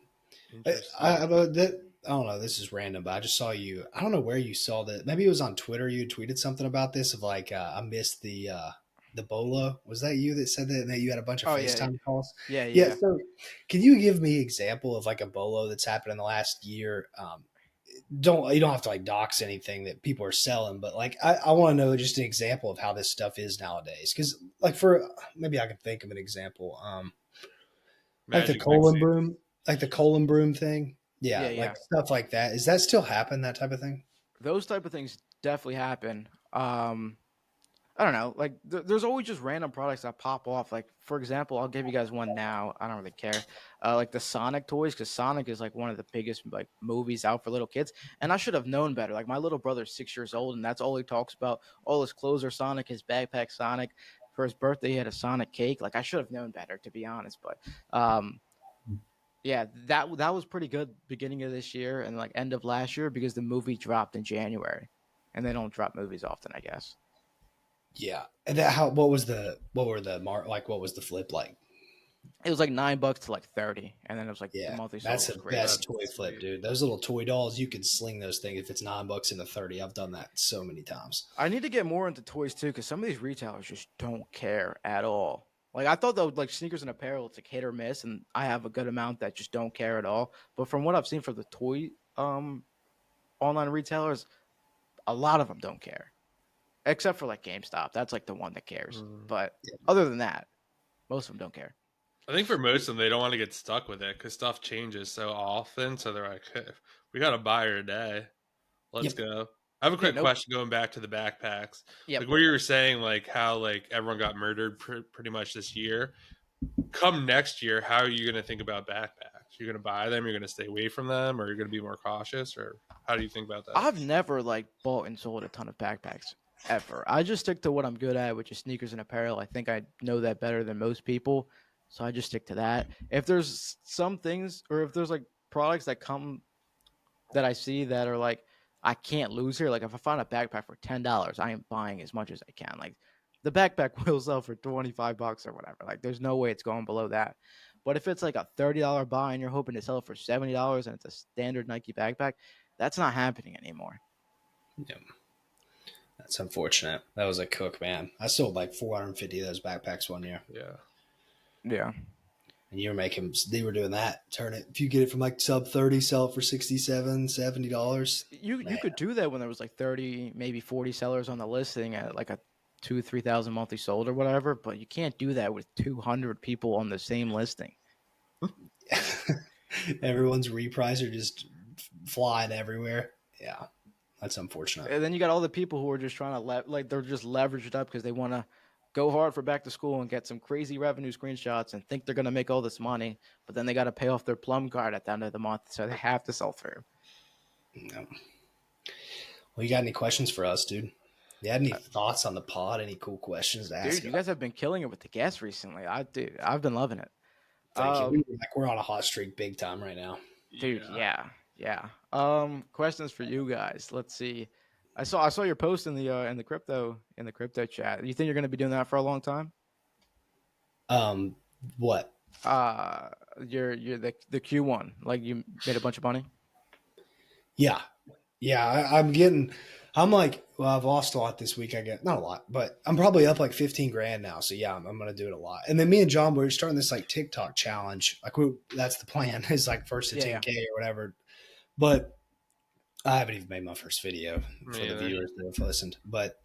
Interesting. I don't know. This is random, but I just saw you. I don't know where you saw that. Maybe it was on Twitter. You tweeted something about this of like I missed the bolo. Was that you that said that? And that you had a bunch of Oh yeah, FaceTime calls. yeah, Yeah. yeah. So, can you give me an example of like a bolo that's happened in the last year? Don't you don't have to like dox anything that people are selling, but like I want to know just an example of how this stuff is nowadays. Because like for maybe I can think of an example. Like the Magic colon Mixie. broom, like the colon broom thing. Yeah, Yeah, like yeah. stuff like that. Is that still happen? That type of thing? Those type of things definitely happen. I don't know. Like, there's always just random products that pop off. Like, for example, I'll give you guys one now. I don't really care. Like the Sonic toys, because Sonic is like one of the biggest like movies out for little kids. And I should have known better. Like, my little brother's 6 years old, and that's all he talks about. All his clothes are Sonic. His backpack Sonic. For his birthday, he had a Sonic cake. Like, I should have known better, to be honest. But yeah, that was pretty good beginning of this year and like end of last year because the movie dropped in January, and they don't drop movies often, I guess. Yeah. And that how what was the what were the like what was the flip like? It was like $9 to like 30, and then it was like the Yeah, monthly sold that's was the crazy. best That's toy flip, sweet. dude. Those little toy dolls, you can sling those things if it's $9 into 30. I've done that so many times. I need to get more into toys too, because some of these retailers just don't care at all. Like I thought though, like sneakers and apparel, it's like hit or miss, and I have a good amount that just don't care at all. But from what I've seen for the toy online retailers, a lot of them don't care, except for like GameStop. That's like the one that cares. Mm. But other than that, most of them don't care. I think for most of them, they don't want to get stuck with it because stuff changes so often. So they're like, hey, we got a buyer today. Let's Yep. go. I have a Yeah, quick nope. question going back to the backpacks. Yep. Like what you were saying, like how like everyone got murdered pretty much this year. Come next year, how are you going to think about backpacks? You're going to buy them? You're going to stay away from them? Or you're going to be more cautious? Or how do you think about that? I've never like bought and sold a ton of backpacks ever. I just stick to what I'm good at, which is sneakers and apparel. I think I know that better than most people, so I just stick to that. If there's some things, or if there's like products that come that I see that are like I can't lose here. Like if I find a backpack for $10, I am buying as much as I can. Like the backpack will sell for $25 or whatever. Like there's no way it's going below that. But if it's like a $30 buy and you're hoping to sell it for $70 and it's a standard Nike backpack, that's not happening anymore. Yeah. That's unfortunate. That was a cook, man. I sold like 450 of those backpacks one year. Yeah. Yeah. And you were making, they were doing that. Turn it, if you get it from like sub 30, sell it for $67, $70. You could do that when there was like 30, maybe 40 sellers on the listing at like a 2,000-3,000 monthly sold or whatever, but you can't do that with 200 people on the same listing. Everyone's reprice are just flying everywhere. Yeah, that's unfortunate. And then you got all the people who are just trying to they're just leveraged up because they want to go hard for back to school and get some crazy revenue screenshots and think they're going to make all this money, but then they got to pay off their plum card at the end of the month, so they have to sell through. Yeah. Well, you got any questions for us, dude? You had any thoughts on the pod? Any cool questions to ask? Dude, you guys have been killing it with the guests recently. I've been loving it. Thank you. Like we're on a hot streak big time right now. Dude, yeah. Questions for you guys. Let's see. I saw your post in the crypto chat. You think you're going to be doing that for a long time? What? You're the Q1. Like you made a bunch of money? Yeah. I'm like, well, I've lost a lot this week. I get not a lot, but I'm probably up like 15 grand now. So yeah, I'm going to do it a lot. And then me and John, we're starting this like TikTok challenge. Like that's the plan is like first to 10K or whatever. But I haven't even made my first video for the viewers that have listened, but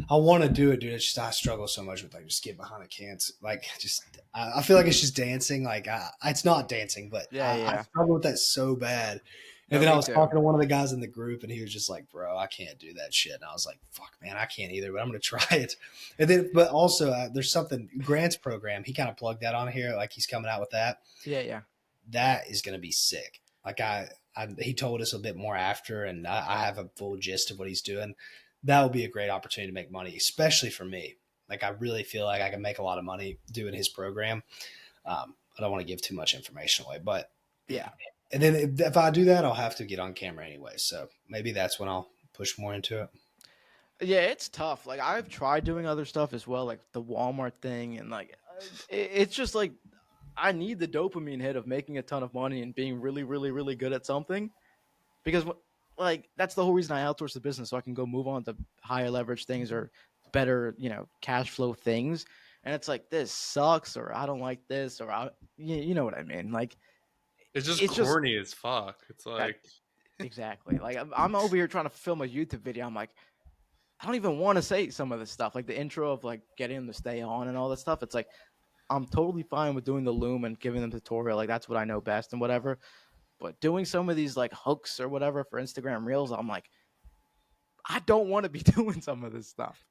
I want to do it, dude. It's just, I struggle so much with like just getting behind the cans. Like just, I feel like it's just dancing. Like it's not dancing, but I struggle with that so bad. And then I was talking to one of the guys in the group and he was just like, bro, I can't do that shit. And I was like, fuck, man, I can't either, but I'm going to try it. And then, but also there's something, Grant's program, he kind of plugged that on here. Like he's coming out with that. Yeah. That is going to be sick. Like he told us a bit more after, and I have a full gist of what he's doing. That will be a great opportunity to make money, especially for me. Like I really feel like I can make a lot of money doing his program. I don't want to give too much information away, but yeah. And then if I do that, I'll have to get on camera anyway. So maybe that's when I'll push more into it. Yeah, it's tough. Like I've tried doing other stuff as well, like the Walmart thing, and like it's just like I need the dopamine hit of making a ton of money and being really, really, really good at something, because like that's the whole reason I outsource the business, so I can go move on to higher leverage things or better, cash flow things. And it's like this sucks, or I don't like this, or you know what I mean, like. It's just corny as fuck. It's like exactly. Like I'm over here trying to film a YouTube video. I'm like, I don't even want to say some of this stuff, like the intro of like getting them to stay on and all that stuff. It's like I'm totally fine with doing the loom and giving them tutorial. Like that's what I know best and whatever. But doing some of these like hooks or whatever for Instagram Reels, I'm like, I don't want to be doing some of this stuff.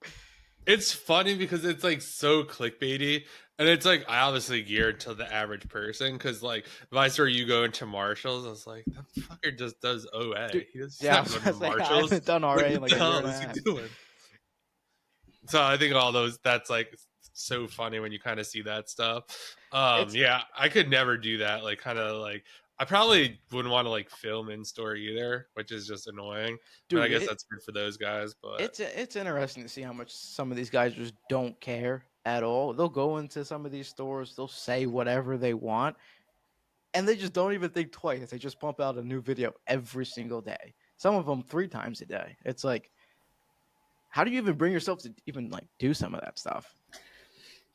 It's funny because it's like so clickbaity, and it's like obviously geared to the average person. Because like if I saw you go into Marshalls, I was like, that fucker just does OA. Dude, He does I haven't done RA in like a year and a half. Doing? So I think all those, that's like so funny when you kind of see that stuff. Yeah, I could never do that. Like kind of like. I probably wouldn't want to like film in store either, which is just annoying. Dude, but I guess that's good for those guys. But it's interesting to see how much some of these guys just don't care at all. They'll go into some of these stores, they'll say whatever they want, and they just don't even think twice. They just pump out a new video every single day. Some of them 3 times a day. It's like, how do you even bring yourself to even like do some of that stuff?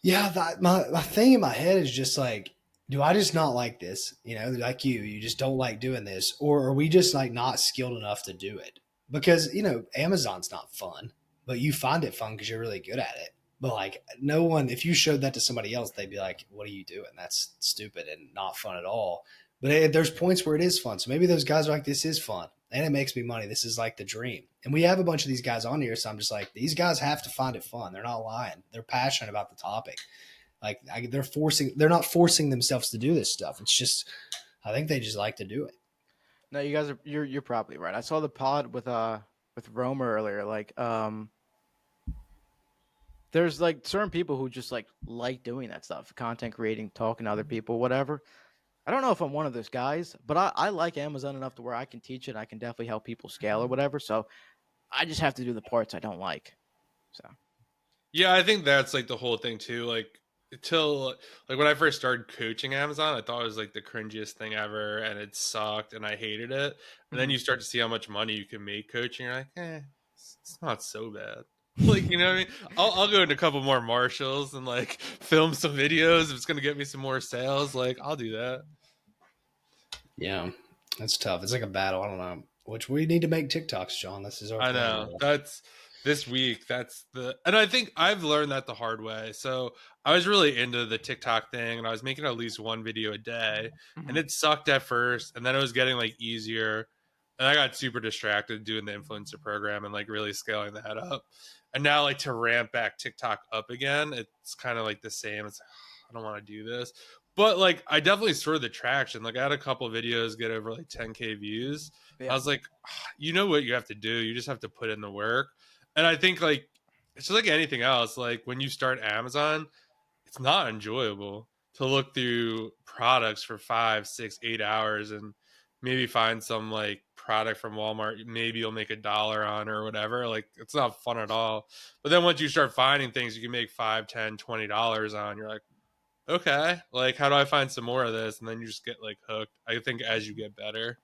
Yeah, my thing in my head is just like, do I just not like this? Like you just don't like doing this, or are we just like not skilled enough to do it? Because, Amazon's not fun, but you find it fun because you're really good at it. But like no one, if you showed that to somebody else, they'd be like, what are you doing? That's stupid and not fun at all. But there's points where it is fun. So maybe those guys are like, this is fun and it makes me money. This is like the dream. And we have a bunch of these guys on here. So I'm just like, these guys have to find it fun. They're not lying. They're passionate about the topic. Like they're not forcing themselves to do this stuff. It's just, I think they just like to do it. No, you guys you're probably right. I saw the pod with Romer earlier. Like, there's like certain people who just like doing that stuff, content creating, talking to other people, whatever. I don't know if I'm one of those guys, but I like Amazon enough to where I can teach it. I can definitely help people scale or whatever. So I just have to do the parts I don't like. So. Yeah, I think that's like the whole thing too. Like till like when I first started coaching Amazon, I thought it was like the cringiest thing ever, and it sucked, and I hated it. And then Mhm. you start to see how much money you can make coaching. You're like, it's not so bad. Like, you know what I mean? I'll go into a couple more Marshalls and like film some videos if it's gonna get me some more sales. Like, I'll do that. Yeah, that's tough. It's like a battle. I don't know. Which we need to make TikToks, John. This is our I plan. know that's this week. That's and I think I've learned that the hard way. So I was really into the TikTok thing, and I was making at least one video a day, and Mhm. it sucked at first, and then it was getting like easier, and I got super distracted doing the influencer program and like really scaling that up, and now like to ramp back TikTok up again, it's kind of like the same. It's I don't want to do this, but like I definitely saw the traction. Like I had a couple videos get over like 10K views. I Yeah. was like, you know what you have to do. You just have to put in the work. And I think like it's just like anything else. Like when you start Amazon, it's not enjoyable to look through products for 5, 6, 8 hours and maybe find some like product from Walmart. Maybe you'll make $1 on or whatever. Like it's not fun at all. But then once you start finding things you can make 5, 10, $20 on, you're like, okay, like how do I find some more of this? And then you just get like hooked. I think as you get better.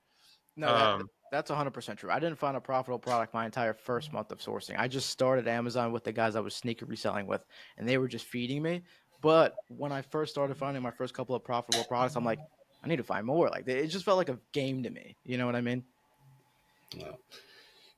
No, Um, that's 100% true. I didn't find a profitable product my entire first month of sourcing. I just started Amazon with the guys I was sneaker reselling with, and they were just feeding me. But when I first started finding my first couple of profitable products, I'm like, I need to find more. Like it just felt like a game to me. You know what I mean? Well,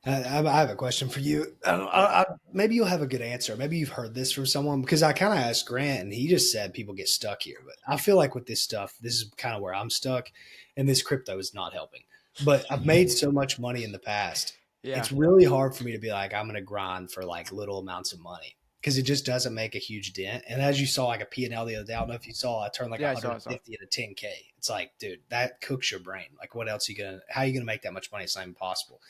I have a question for you. Yeah. Maybe you'll have a good answer. Maybe you've heard this from someone because I kind of asked Grant and he just said people get stuck here. But I feel like with this stuff, this is kind of where I'm stuck, and this crypto is not helping. But I've made so much money in the past. Yeah. It's really hard for me to be like, I'm going to grind for like little amounts of money because it just doesn't make a huge dent. And as you saw, like a P&L the other day, I don't know if you saw, I turned like Yeah, I saw. 150 into 10K. It's like, dude, that cooks your brain. Like, what else how are you going to make that much money? It's not even possible.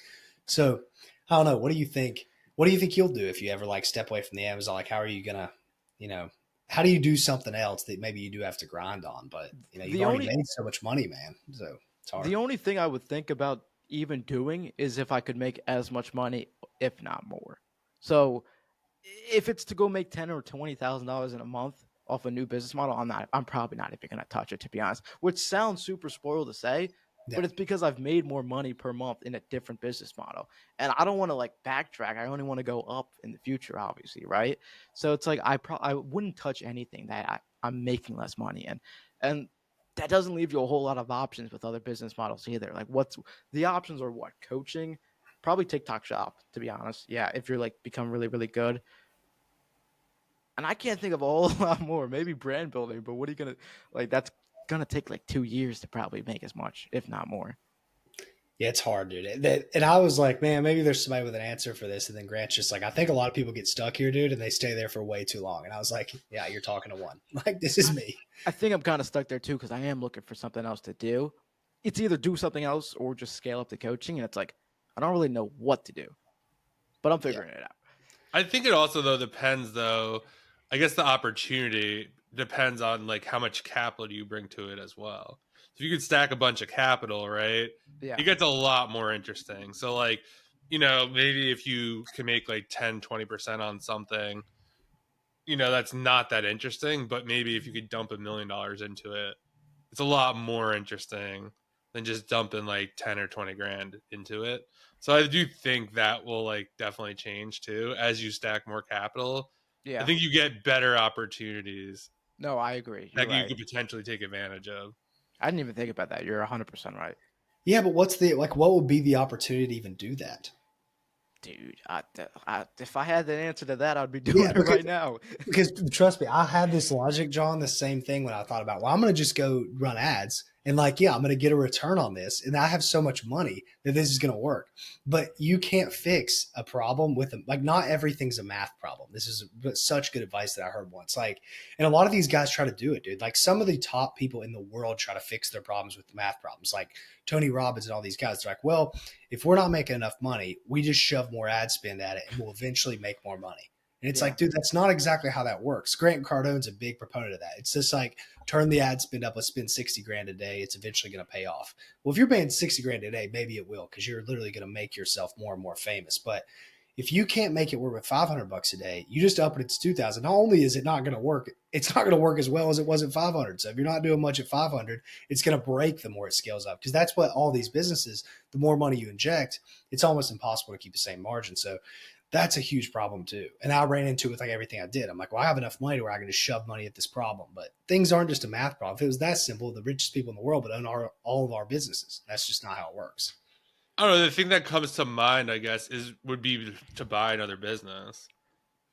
So I don't know. What do you think? What do you think you'll do if you ever like step away from the Amazon? Like, how are you gonna, you know, how do you do something else that maybe you do have to grind on? But you've The already only made so much money, man. So it's hard. the only thing I would think about even doing is if I could make as much money, if not more. So if it's to go make $10,000 or $20,000 in a month off a new business model, I'm probably not even gonna touch it, to be honest. Which sounds super spoiled to say, Yeah. but it's because I've made more money per month in a different business model, and I don't want to like backtrack. I only want to go up in the future, obviously, right? So it's like I wouldn't touch anything that I'm making less money in, and that doesn't leave you a whole lot of options with other business models either. Like, what's the options are? What, coaching? Probably TikTok shop, to be honest. Yeah, if you're like become really, really good. And I can't think of a whole lot more. Maybe brand building, but what are you gonna like? That's gonna take like 2 years to probably make as much, if not more. Yeah, it's hard, dude. And I was like, man, maybe there's somebody with an answer for this. And then Grant's just like, I think a lot of people get stuck here, dude, and they stay there for way too long. And I was like, yeah, you're talking to one. Like, this is me. I think I'm kind of stuck there too because I am looking for something else to do. It's either do something else or just scale up the coaching, and it's like I don't really know what to do, but I'm Yeah. figuring it out. I think it also though depends though. I guess the opportunity depends on like how much capital do you bring to it as well. So if you could stack a bunch of capital, right? Yeah, It gets a lot more interesting. So like, maybe if you can make like 10, 20% on something, that's not that interesting. But maybe if you could dump $1 million into it, it's a lot more interesting than just dumping like 10 or 20 grand into it. So I do think that will like definitely change too as you stack more capital. I yeah. think you get better opportunities No, I agree. You're that you right. could potentially take advantage of. I didn't even think about that. You're 100% right. Yeah, but what would be the opportunity to even do that? Dude, if I had the answer to that, I'd be doing Yeah, it right now. because trust me, I had this logic, John, the same thing when I thought about, well, I'm going to just go run ads and like, yeah, I'm going to get a return on this. And I have so much money that this is going to work. But you can't fix a problem with them. Like, not everything's a math problem. This is such good advice that I heard once. Like, and a lot of these guys try to do it, dude. Like, some of the top people in the world try to fix their problems with the math problems. Like Tony Robbins and all these guys. They're like, well, if we're not making enough money, we just shove more ad spend at it and we'll eventually make more money. And it's Yeah, like, dude, that's not exactly how that works. Grant Cardone's a big proponent of that. It's just like, turn the ad spend up, let's spend 60 grand a day. It's eventually going to pay off. Well, if you're paying 60 grand a day, maybe it will, because you're literally going to make yourself more and more famous. But if you can't make it work with $500 a day, you just up it to 2,000. Not only is it not going to work, it's not going to work as well as it was at 500. So if you're not doing much at 500, it's going to break the more it scales up, because that's what all these businesses, the more money you inject, it's almost impossible to keep the same margin. So that's a huge problem too. And I ran into it with like everything I did. I'm like, well, I have enough money where I can just shove money at this problem. But things aren't just a math problem. If it was that simple, the richest people in the world would own all of our businesses. That's just not how it works. I don't know. The thing that comes to mind, I guess, would be to buy another business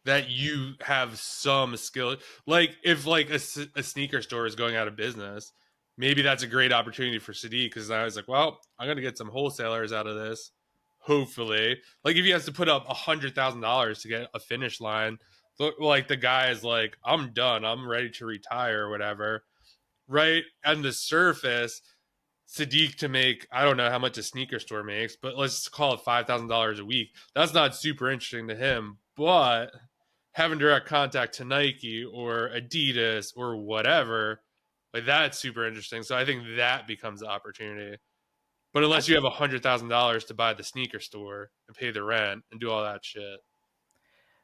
that you have some skill. Like if like a sneaker store is going out of business, maybe that's a great opportunity for Sadiq, because I was like, well, I'm gonna get some wholesalers out of this. Hopefully, like if he has to put up $100,000 to get a finish line, like the guy is like, I'm done, I'm ready to retire or whatever. Right on the surface, Sadiq to make, I don't know how much a sneaker store makes, but let's call it $5,000 a week. That's not super interesting to him, but having direct contact to Nike or Adidas or whatever, like that's super interesting. So I think that becomes the opportunity. But unless you have $100,000 to buy the sneaker store and pay the rent and do all that shit,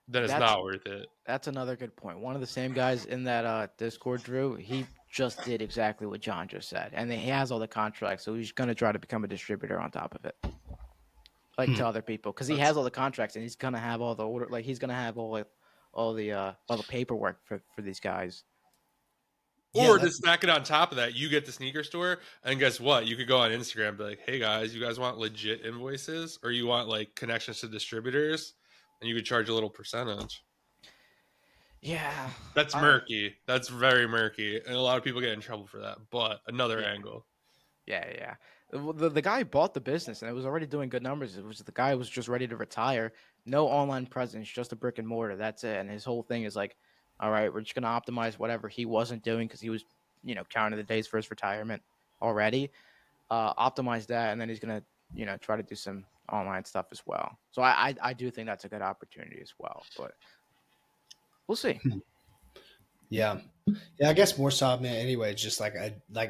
then it's not worth it. That's another good point. One of the same guys in that Discord, Drew, he just did exactly what John just said, and he has all the contracts, so he's going to try to become a distributor on top of it, like to other people, because he has all the contracts and he's going to have all the order, like he's going to have all the paperwork for these guys. Or to stack it on top of that, you get the sneaker store, and guess what? You could go on Instagram and be like, hey guys, you guys want legit invoices, or you want like connections to distributors, and you could charge a little percentage. Yeah. That's murky. That's very murky. And a lot of people get in trouble for that. But another angle. Yeah. The guy bought the business and it was already doing good numbers. It was the guy was just ready to retire. No online presence, just a brick and mortar. That's it. And his whole thing is like, all right, we're just going to optimize whatever he wasn't doing, because he was, counting the days for his retirement already. Optimize that. And then he's going to, try to do some online stuff as well. So I do think that's a good opportunity as well. But we'll see. Yeah. I guess more so anyway. It's just like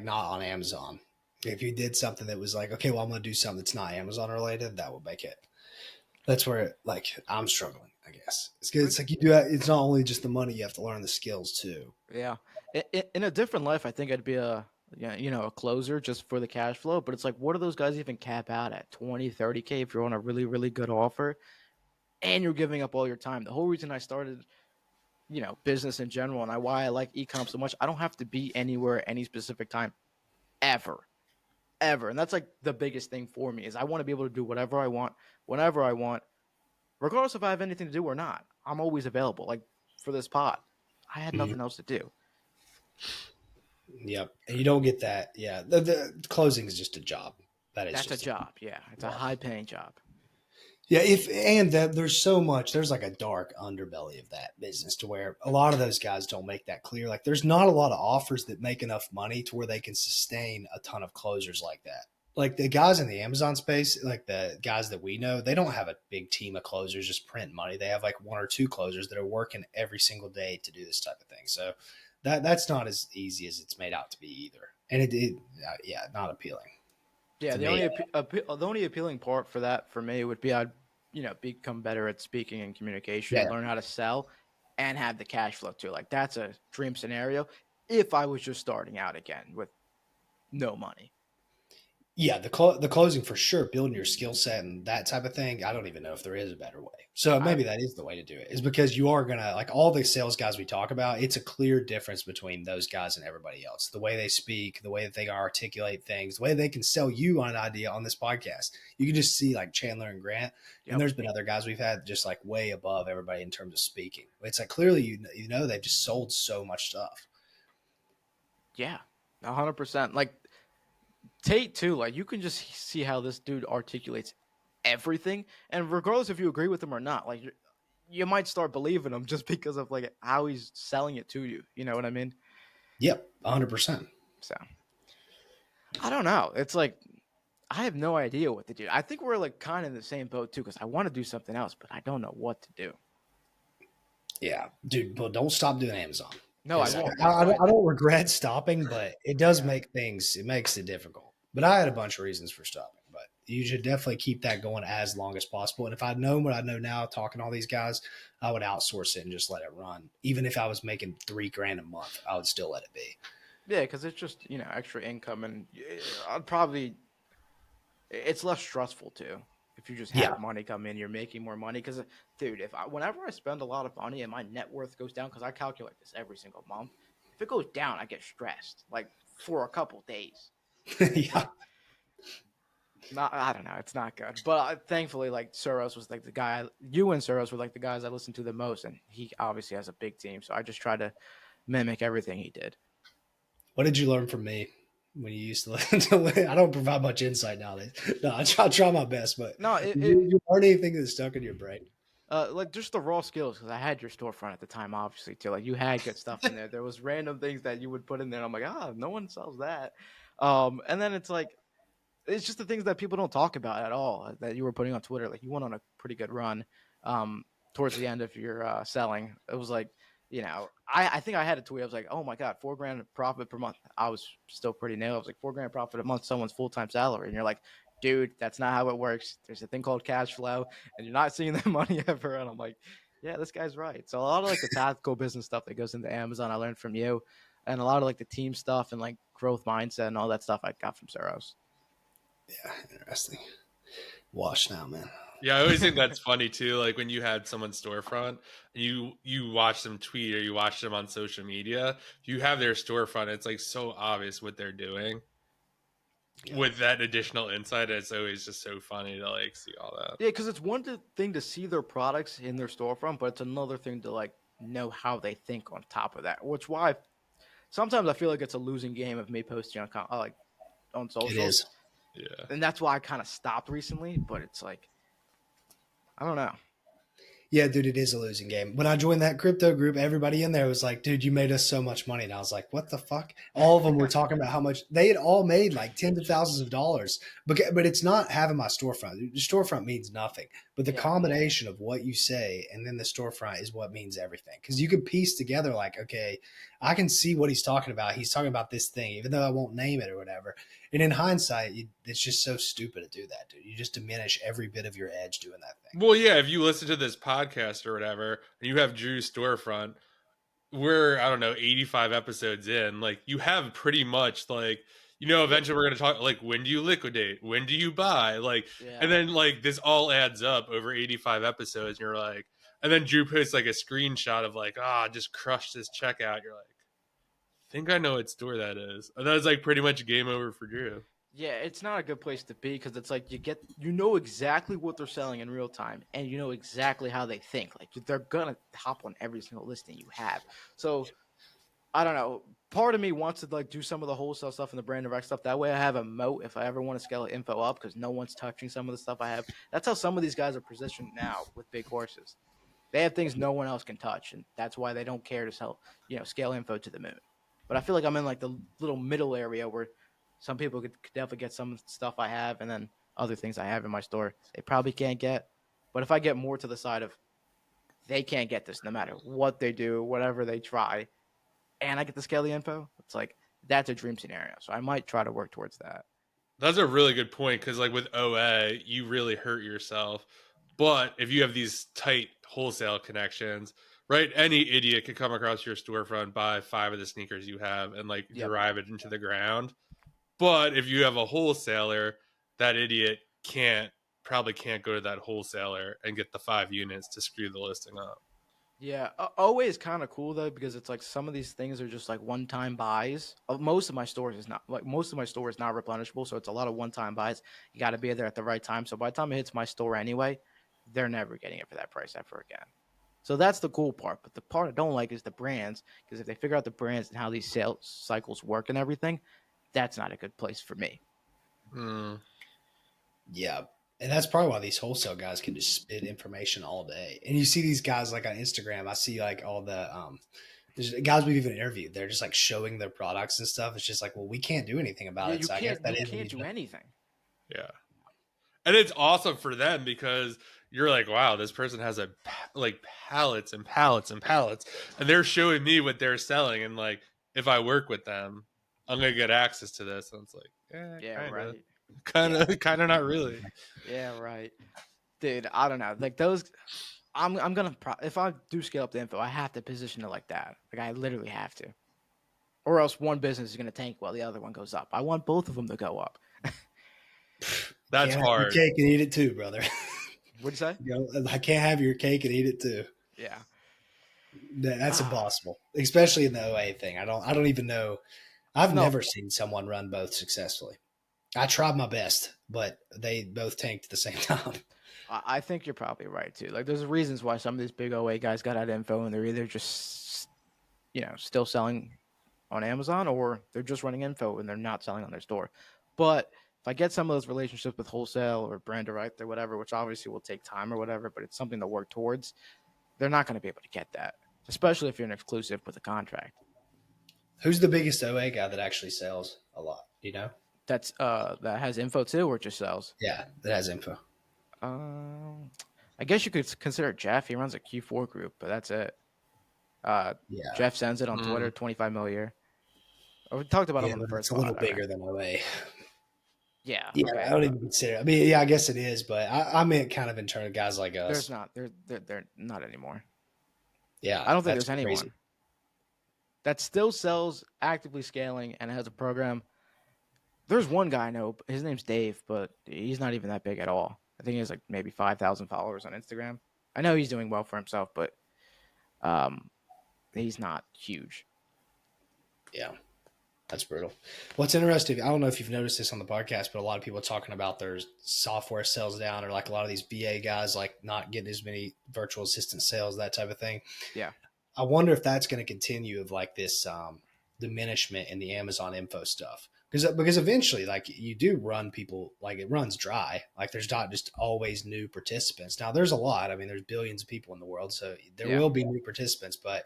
not on Amazon. If you did something that was like, okay, well, I'm going to do something that's not Amazon related, that would make it. That's where I'm struggling, I guess. It's good. It's like you do. It's not only just the money; you have to learn the skills too. Yeah. In a different life, I think I'd be a closer just for the cash flow. But it's like, what do those guys even cap out at? 20, 30K if you're on a really, really good offer, and you're giving up all your time. The whole reason I started, business in general, and why I like e-com so much, I don't have to be anywhere at any specific time, ever. And that's like the biggest thing for me, is I want to be able to do whatever I want, whenever I want, regardless if I have anything to do or not. I'm always available. Like for this pod, I had nothing else to do. Yep. And you don't get that. Yeah. The closing is just a job. That's a job. Yeah. It's a high paying job. Yeah, there's so much, there's like a dark underbelly of that business to where a lot of those guys don't make that clear. Like there's not a lot of offers that make enough money to where they can sustain a ton of closers like that. Like the guys in the Amazon space, like the guys that we know, they don't have a big team of closers just print money. They have like one or two closers that are working every single day to do this type of thing. So that's not as easy as it's made out to be either. And not appealing. Yeah, the only appealing part for that for me would be I'd become better at speaking and communication, learn how to sell, and have the cash flow too. Like that's a dream scenario if I was just starting out again with no money. Yeah, the closing for sure, building your skill set and that type of thing. I don't even know if there is a better way. So maybe that is the way to do it, is because you are going to, like all the sales guys we talk about, it's a clear difference between those guys and everybody else. The way they speak, the way that they articulate things, the way they can sell you on an idea on this podcast. You can just see like Chandler and Grant. And there's been other guys we've had just like way above everybody in terms of speaking. It's like clearly, they've just sold so much stuff. Yeah, 100%. Like, Tate too, like you can just see how this dude articulates everything, and regardless if you agree with him or not, like you might start believing him just because of like how he's selling it to you. You know what I mean? Yep, 100%. So I don't know. It's like I have no idea what to do. I think we're like kind of in the same boat too, because I want to do something else, but I don't know what to do. Yeah, dude, but don't stop doing Amazon. No, I won't. I don't regret stopping, but it does make it difficult. But I had a bunch of reasons for stopping. But you should definitely keep that going as long as possible. And if I'd known what I know now, talking to all these guys, I would outsource it and just let it run. Even if I was making $3,000 a month, I would still let it be. Yeah, because it's just extra income, and I'd probably it's less stressful too. If you just Yeah. have money come in, you're making more money. Because, dude, whenever I spend a lot of money and my net worth goes down, because I calculate this every single month, if it goes down, I get stressed like for a couple days. And it's Yeah. like, not, I don't know, it's not good. But thankfully, like Soros was like the guy. You and Soros were like the guys I listened to the most, and he obviously has a big team. So I just try to mimic everything he did. What did you learn from me when you used to listen to? I don't provide much insight nowadays. No, I try my best, but No, you learn anything that's stuck in your brain? like just the raw skills, because I had your storefront at the time, obviously too. Like you had good stuff in there. There was random things that you would put in there. And I'm like, no one sells that. And then it's like it's just the things that people don't talk about at all that you were putting on Twitter. Like you went on a pretty good run towards the end of your selling. It was like, I think I had a tweet. I was like, oh my God, $4,000 profit per month. I was still pretty new. I was like, $4,000 profit a month, someone's full-time salary. And you're like, dude, that's not how it works. There's a thing called cash flow, and you're not seeing that money ever. And I'm like, yeah, this guy's right. So a lot of like the tactical business stuff that goes into Amazon, I learned from you, and a lot of like the team stuff and like growth mindset and all that stuff I got from Saros. Yeah, interesting. Wash now, man. Yeah, I always think that's funny too. Like when you had someone's storefront, and you watch them tweet or you watch them on social media. If you have their storefront, it's like so obvious what they're doing. Yeah. With that additional insight, it's always just so funny to like see all that. Yeah, because it's one thing to see their products in their storefront, but it's another thing to like know how they think on top of that. Which why sometimes I feel like it's a losing game of me posting on It socials, is. Yeah. and that's why I kind of stopped recently. But it's like I don't know. Yeah, dude, it is a losing game. When I joined that crypto group, everybody in there was like, dude, you made us so much money. And I was like, what the fuck? All of them were talking about how much they had all made, like tens of thousands of dollars. But it's not having my storefront. The storefront means nothing. But the Yeah. combination of what you say and then the storefront is what means everything. Because you can piece together, like, okay, I can see what he's talking about. He's talking about this thing, even though I won't name it or whatever. And in hindsight, it's just so stupid to do that, dude. You just diminish every bit of your edge doing that thing. Well, yeah, if you listen to this podcast or whatever, and you have Drew's storefront, we're, I don't know, 85 episodes in. Like, you have pretty much, like, eventually we're going to talk, like, when do you liquidate? When do you buy? Like, Yeah. and then, like, this all adds up over 85 episodes. And you're like, and then Drew posts, like, a screenshot of, like, just crushed this checkout. You're like, I think I know what store that is. And that was, like, pretty much game over for Drew. Yeah, it's not a good place to be because it's like you know exactly what they're selling in real time, and you know exactly how they think. Like they're gonna hop on every single listing you have. So I don't know. Part of me wants to like do some of the wholesale stuff and the brand direct stuff. That way, I have a moat if I ever want to scale info up because no one's touching some of the stuff I have. That's how some of these guys are positioned now with big horses. They have things no one else can touch, and that's why they don't care to scale info to the moon. But I feel like I'm in like the little middle area where some people could definitely get some stuff I have, and then other things I have in my store they probably can't get. But if I get more to the side of they can't get this no matter what they do, whatever they try, and I get to scale the info, it's like that's a dream scenario. So I might try to work towards that. That's a really good point because, like, with OA, you really hurt yourself. But if you have these tight wholesale connections, right, any idiot could come across your storefront, buy 5 of the sneakers you have, and like Yep. drive it into the ground. But if you have a wholesaler, that idiot probably can't go to that wholesaler and get the 5 units to screw the listing up. Yeah, OA is kind of cool though because it's like some of these things are just like one-time buys. Most of my stores is not replenishable, so it's a lot of one-time buys. You got to be there at the right time. So by the time it hits my store anyway, they're never getting it for that price ever again. So that's the cool part. But the part I don't like is the brands because if they figure out the brands and how these sales cycles work and everything, that's not a good place for me. Yeah. And that's probably why these wholesale guys can just spit information all day. And you see these guys like on Instagram, I see like all the there's guys we've even interviewed. They're just like showing their products and stuff. It's just like, well, we can't do anything about Yeah, it. you So I guess can't do anything. Yeah. And it's awesome for them because you're like, wow, this person has like pallets and pallets and pallets, and they're showing me what they're selling. And like, if I work with them, I'm gonna get access to this. And it's like, Yeah, kinda. right. Kind of not really. Yeah, right. Dude, I don't know. Like those, I'm gonna if I do scale up the info, I have to position it like that. Like I literally have to, or else one business is gonna tank while the other one goes up. I want both of them to go up. That's Can't have your hard. cake and eat it too, brother. What'd you say? I can't have your cake and eat it too. Yeah. That's impossible, especially in the OA thing. I don't even know. I've No, never seen someone run both successfully. I tried my best, but they both tanked at the same time. I think you're probably right too. Like there's reasons why some of these big OA guys got out info and they're either just still selling on Amazon or they're just running info and they're not selling on their store. But if I get some of those relationships with wholesale or brand direct or whatever, which obviously will take time or whatever, but it's something to work towards, they're not going to be able to get that, especially if you're an exclusive with a contract. Who's the biggest OA guy that actually sells a lot? Do you know? That has info too, or just sells. Yeah, that has info. I guess you could consider Jeff. He runs a Q4 group, but that's it. Yeah, Jeff sends it on Twitter, 25 mil a year. Oh, we talked about him on the but first it's a little pod. bigger than OA. Yeah. Yeah, Okay. I don't even consider. I mean, yeah, I guess it is, but I meant kind of in terms of guys like us. There's not. They're not anymore. Yeah, I don't think that's there's crazy. anyone that still sells actively scaling and has a program. There's one guy I know. His name's Dave, but he's not even that big at all. I think he has like maybe 5,000 followers on Instagram. I know he's doing well for himself, but he's not huge. Yeah, that's brutal. What's interesting, I don't know if you've noticed this on the podcast, but a lot of people are talking about their software sales down, or like a lot of these VA guys like not getting as many virtual assistant sales, that type of thing. Yeah. I wonder if that's going to continue of like this diminishment in the Amazon info stuff. Because eventually, like you do run people, like it runs dry. Like there's not just always new participants. Now there's a lot. I mean, there's billions of people in the world, so there will be new participants. But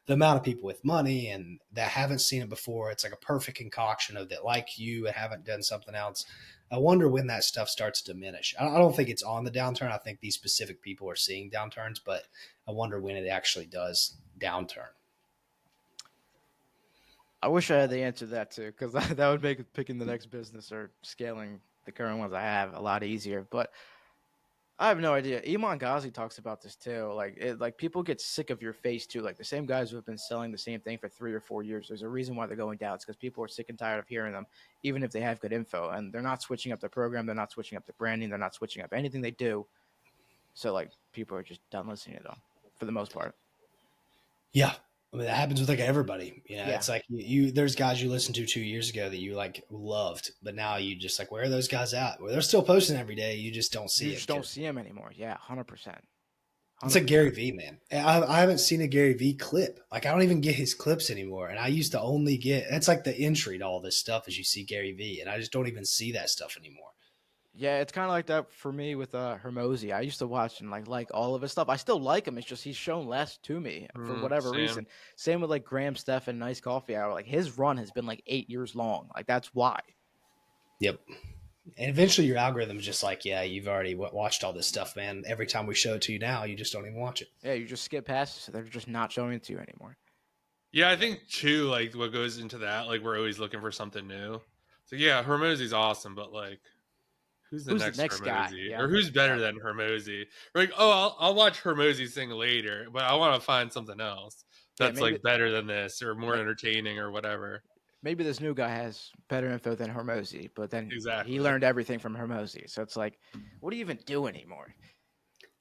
the amount of people with money and that haven't seen it before, it's like a perfect concoction of that, like you haven't done something else. I wonder when that stuff starts to diminish. I don't think it's on the downturn. I think these specific people are seeing downturns, but I wonder when it actually does downturn. I wish I had the answer to that too, because that would make picking the next business or scaling the current ones I have a lot easier. But I have no idea. Iman Ghazi talks about this too. Like people get sick of your face too. Like the same guys who have been selling the same thing for 3 or 4 years. There's a reason why they're going down. It's because people are sick and tired of hearing them, even if they have good info. And they're not switching up their program. They're not switching up their branding. They're not switching up anything they do. So like people are just done listening to them for the most part. Yeah. I mean, that happens with like everybody. Yeah. It's like there's guys you listened to 2 years ago that you like loved, but now you just like, where are those guys at? Well, they're still posting every day. You just don't see it. You just don't see them anymore. Yeah, 100%. It's like Gary Vee, man. I haven't seen a Gary Vee clip. Like I don't even get his clips anymore. And I used to only get, that's like the entry to all this stuff as you see Gary Vee. And I just don't even see that stuff anymore. Yeah, it's kind of like that for me with Hermosi. I used to watch and like all of his stuff. I still like him. It's just he's shown less to me for whatever reason. Same with like Graham Stephan, Nice Coffee Hour. Like his run has been like 8 years long. Like that's why. Yep. And eventually your algorithm is just like, yeah, you've already watched all this stuff, man. Every time we show it to you now, you just don't even watch it. Yeah, you just skip past it. So they're just not showing it to you anymore. Yeah, I think too, like what goes into that, like we're always looking for something new. So yeah, Hermosi's awesome, but like who's the next guy? Hermosi? Yeah, or who's better than Hermosi? Like, oh, I'll watch Hermosi sing later, but I want to find something else that's like better than this or more entertaining or whatever. Maybe this new guy has better info than Hermosi, but then exactly. he learned everything from Hermosi. So it's like, what do you even do anymore?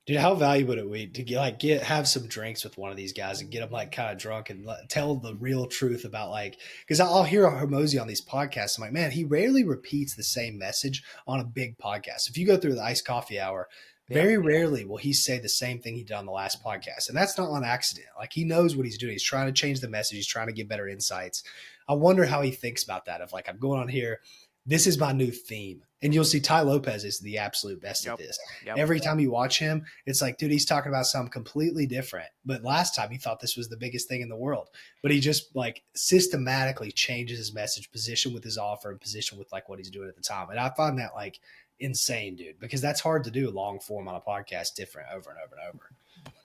Dude, how valuable would it be to have some drinks with one of these guys and get them like kind of drunk and tell the real truth about like, because I'll hear Hermosi on these podcasts. I'm like, man, he rarely repeats the same message on a big podcast. If you go through the Iced Coffee Hour, very rarely will he say the same thing he did on the last podcast. And that's not on accident. Like he knows what he's doing. He's trying to change the message. He's trying to get better insights. I wonder how he thinks about that. Of like, I'm going on here. This is my new theme. And you'll see Ty Lopez is the absolute best at this. Every time you watch him, it's like, dude, he's talking about something completely different. But last time he thought this was the biggest thing in the world. But he just like systematically changes his message, position with his offer, and position with like what he's doing at the time. And I find that like insane, dude, because that's hard to do long form on a podcast different over and over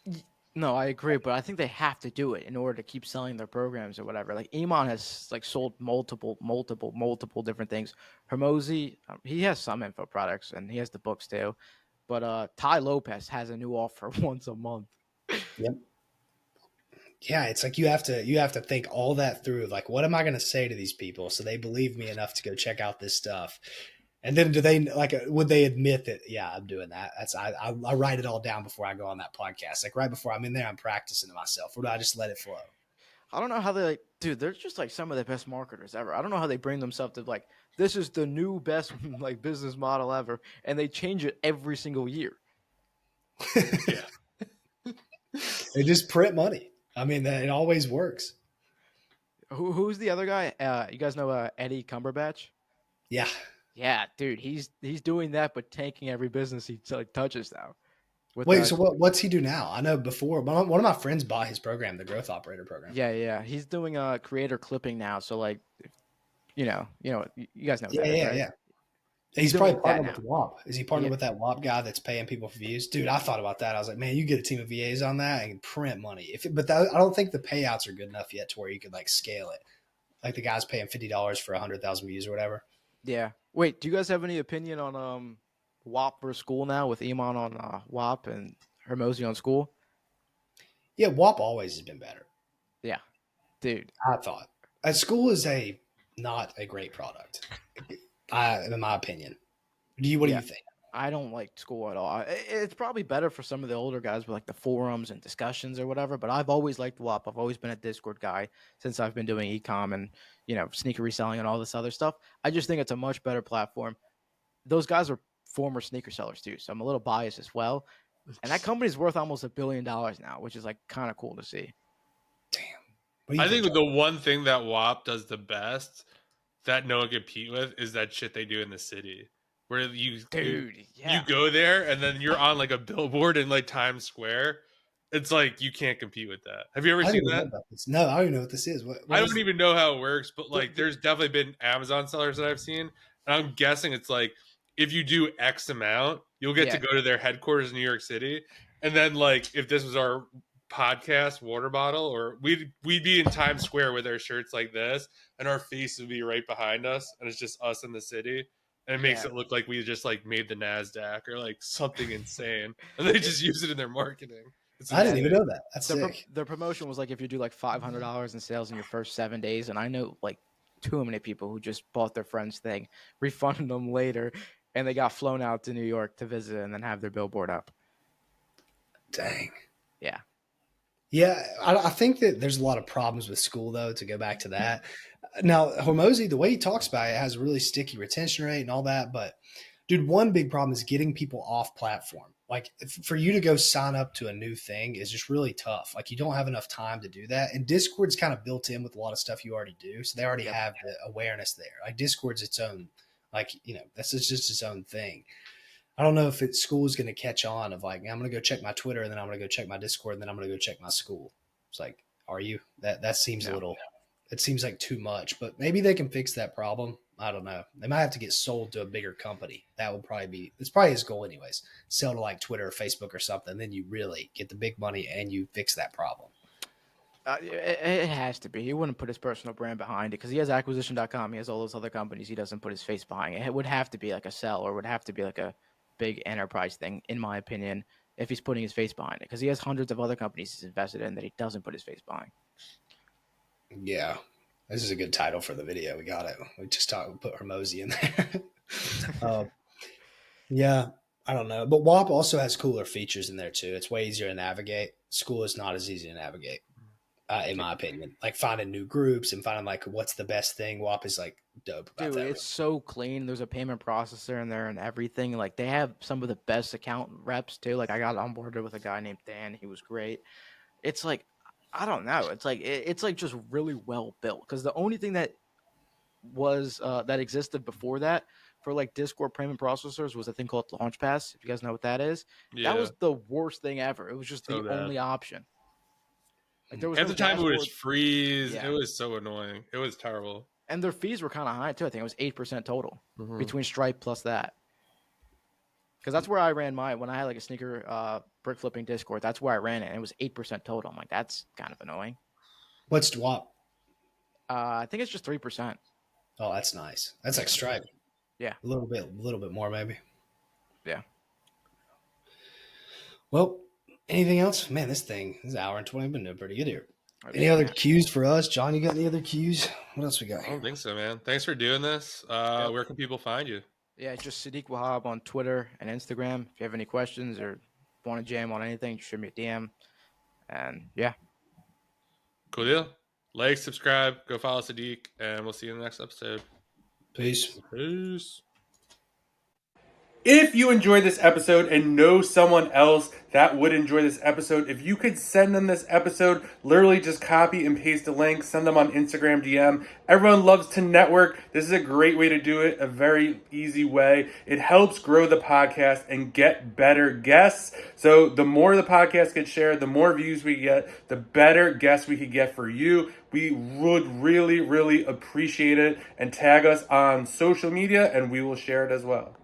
and over. No, I agree, but I think they have to do it in order to keep selling their programs or whatever. Like Iman has like sold multiple different things. Hermosi, he has some info products and he has the books too. But Ty Lopez has a new offer once a month. Yep. Yeah, it's like you have to think all that through. Like, what am I going to say to these people so they believe me enough to go check out this stuff? And then do they like? Would they admit that? Yeah, I'm doing that. I write it all down before I go on that podcast. Like right before I'm in there, I'm practicing to myself. Or do I just let it flow? I don't know how they like, dude. They're just like some of the best marketers ever. I don't know how they bring themselves to like this is the new best like business model ever, and they change it every single year. Yeah. They just print money. I mean, it always works. Who's the other guy? You guys know Eddie Cumberbatch? Yeah. Yeah, dude, he's doing that, but tanking every business he like touches now. With Wait, so what's he do now? I know before one of my friends bought his program, the Growth Operator program. yeah, he's doing creator clipping now. So like, you guys know what that is, Yeah, right? yeah. He's He's doing probably that partnered now. with WAP. Is he partnered Yeah, with that WAP guy that's paying people for views? Dude, I thought about that. I was like, man, you get a team of VAs on that and print money. I don't think the payouts are good enough yet to where you could like scale it. Like the guy's paying $50 for 100,000 views or whatever. yeah. Wait, do you guys have any opinion on WAP versus School now with Iman on WAP and Hermosi on School? Yeah, WAP always has been better. Yeah, dude. I thought. School is not a great product, in my opinion. What do Yeah, you think? I don't like School at all. It's probably better for some of the older guys with like the forums and discussions or whatever. But I've always liked WAP. I've always been a Discord guy since I've been doing ecom and sneaker reselling and all this other stuff. I just think it's a much better platform. Those guys are former sneaker sellers too, so I'm a little biased as well. And that company's worth almost $1 billion now, which is like kind of cool to see. Damn. What do you I think, think John? the one thing that WAP does the best that no one can compete with is that shit they do in the city, where Dude, you yeah. go there and then you're on like a billboard in like Times Square. It's like you can't compete with that. Have you ever I don't seen even know that? about this. No, I don't even know what this is. What I is don't it? even know how it works, but The, like the, there's definitely been Amazon sellers that I've seen, and I'm guessing it's like if you do X amount, you'll get to yeah, go to their headquarters in New York City, and then like if this was our podcast water bottle, or we'd be in Times Square with our shirts like this, and our face would be right behind us, and it's just us in the city. And it makes yeah. it look like we just like made the Nasdaq or like something insane, and they It, just use it in their marketing. It's I didn't yeah, even insane. know that. That's sick. the promotion was like if you do like $500 in sales in your first 7 days, and I know like too many people who just bought their friend's thing, refunded them later, and they got flown out to New York to visit and then have their billboard up. Dang. Yeah, Yeah, I think that there's a lot of problems with School though. To go back to that, now Hormozy, the way he talks about it, has a really sticky retention rate and all that. But dude, one big problem is getting people off platform. Like for you to go sign up to a new thing is just really tough. Like you don't have enough time to do that. And Discord's kind of built in with a lot of stuff you already do, so they already yep. have the awareness there. Like Discord's its own, like that's just its own thing. I don't know if School is going to catch on of like, I'm going to go check my Twitter and then I'm going to go check my Discord and then I'm going to go check my School. It's like, are you? That seems a No. little, it seems like too much, but maybe they can fix that problem. I don't know. They might have to get sold to a bigger company. That would it's probably his goal anyways. Sell to like Twitter or Facebook or something. Then you really get the big money and you fix that problem. It has to be. He wouldn't put his personal brand behind it because he has acquisition.com. He has all those other companies. He doesn't put his face behind it. It would have to be like a sell or would have to be like a big enterprise thing, in my opinion, if he's putting his face behind it because he has hundreds of other companies he's invested in that he doesn't put his face behind. Yeah. This is a good title for the video. We got it. We put Hormozy in there. Yeah, I don't know. But WAP also has cooler features in there too. It's way easier to navigate. School is not as easy to navigate, in my opinion. Like finding new groups and finding like what's the best thing. WAP is like dope about Dude, that. it's so clean. There's a payment processor in there and everything. Like they have some of the best account reps too. Like I got onboarded with a guy named Dan. He was great. It's like I don't know. It's like just really well built because the only thing that was that existed before that for like Discord payment processors was a thing called LaunchPass. If you guys know what that is, that Yeah, was the worst thing ever. It was just so the bad. only option. Like there was Half no the time it would dashboard. just freeze. It Yeah, was so annoying. It was terrible. and their fees were kind of high too. I think it was 8% total Mm-hmm. between Stripe plus that. Because that's where I ran when I had like a sneaker brick flipping Discord. That's where I ran it, and it was 8% total. I'm like, that's kind of annoying. What's Dwop? I think it's just 3%. Oh, that's nice. That's like Stripe. Yeah. A little bit more maybe. Yeah. Well, anything else? Man, this hour and 20 been doing pretty good here. Any other cues for us? John, you got any other cues? What else we got I here? don't think so, man. Thanks for doing this. Where can people find you? Yeah, it's just Sadiq Wahab on Twitter and Instagram. If you have any questions or want to jam on anything, just shoot me a DM. And yeah. Cool deal. Like, subscribe, go follow Sadiq, and we'll see you in the next episode. Peace. Peace. If you enjoyed this episode and know someone else that would enjoy this episode, if you could send them this episode, literally just copy and paste a link, send them on Instagram DM. Everyone loves to network. This is a great way to do it, a very easy way. It helps grow the podcast and get better guests. So the more the podcast gets shared, the more views we get, the better guests we could get for you. We would really, really appreciate it, and tag us on social media and we will share it as well.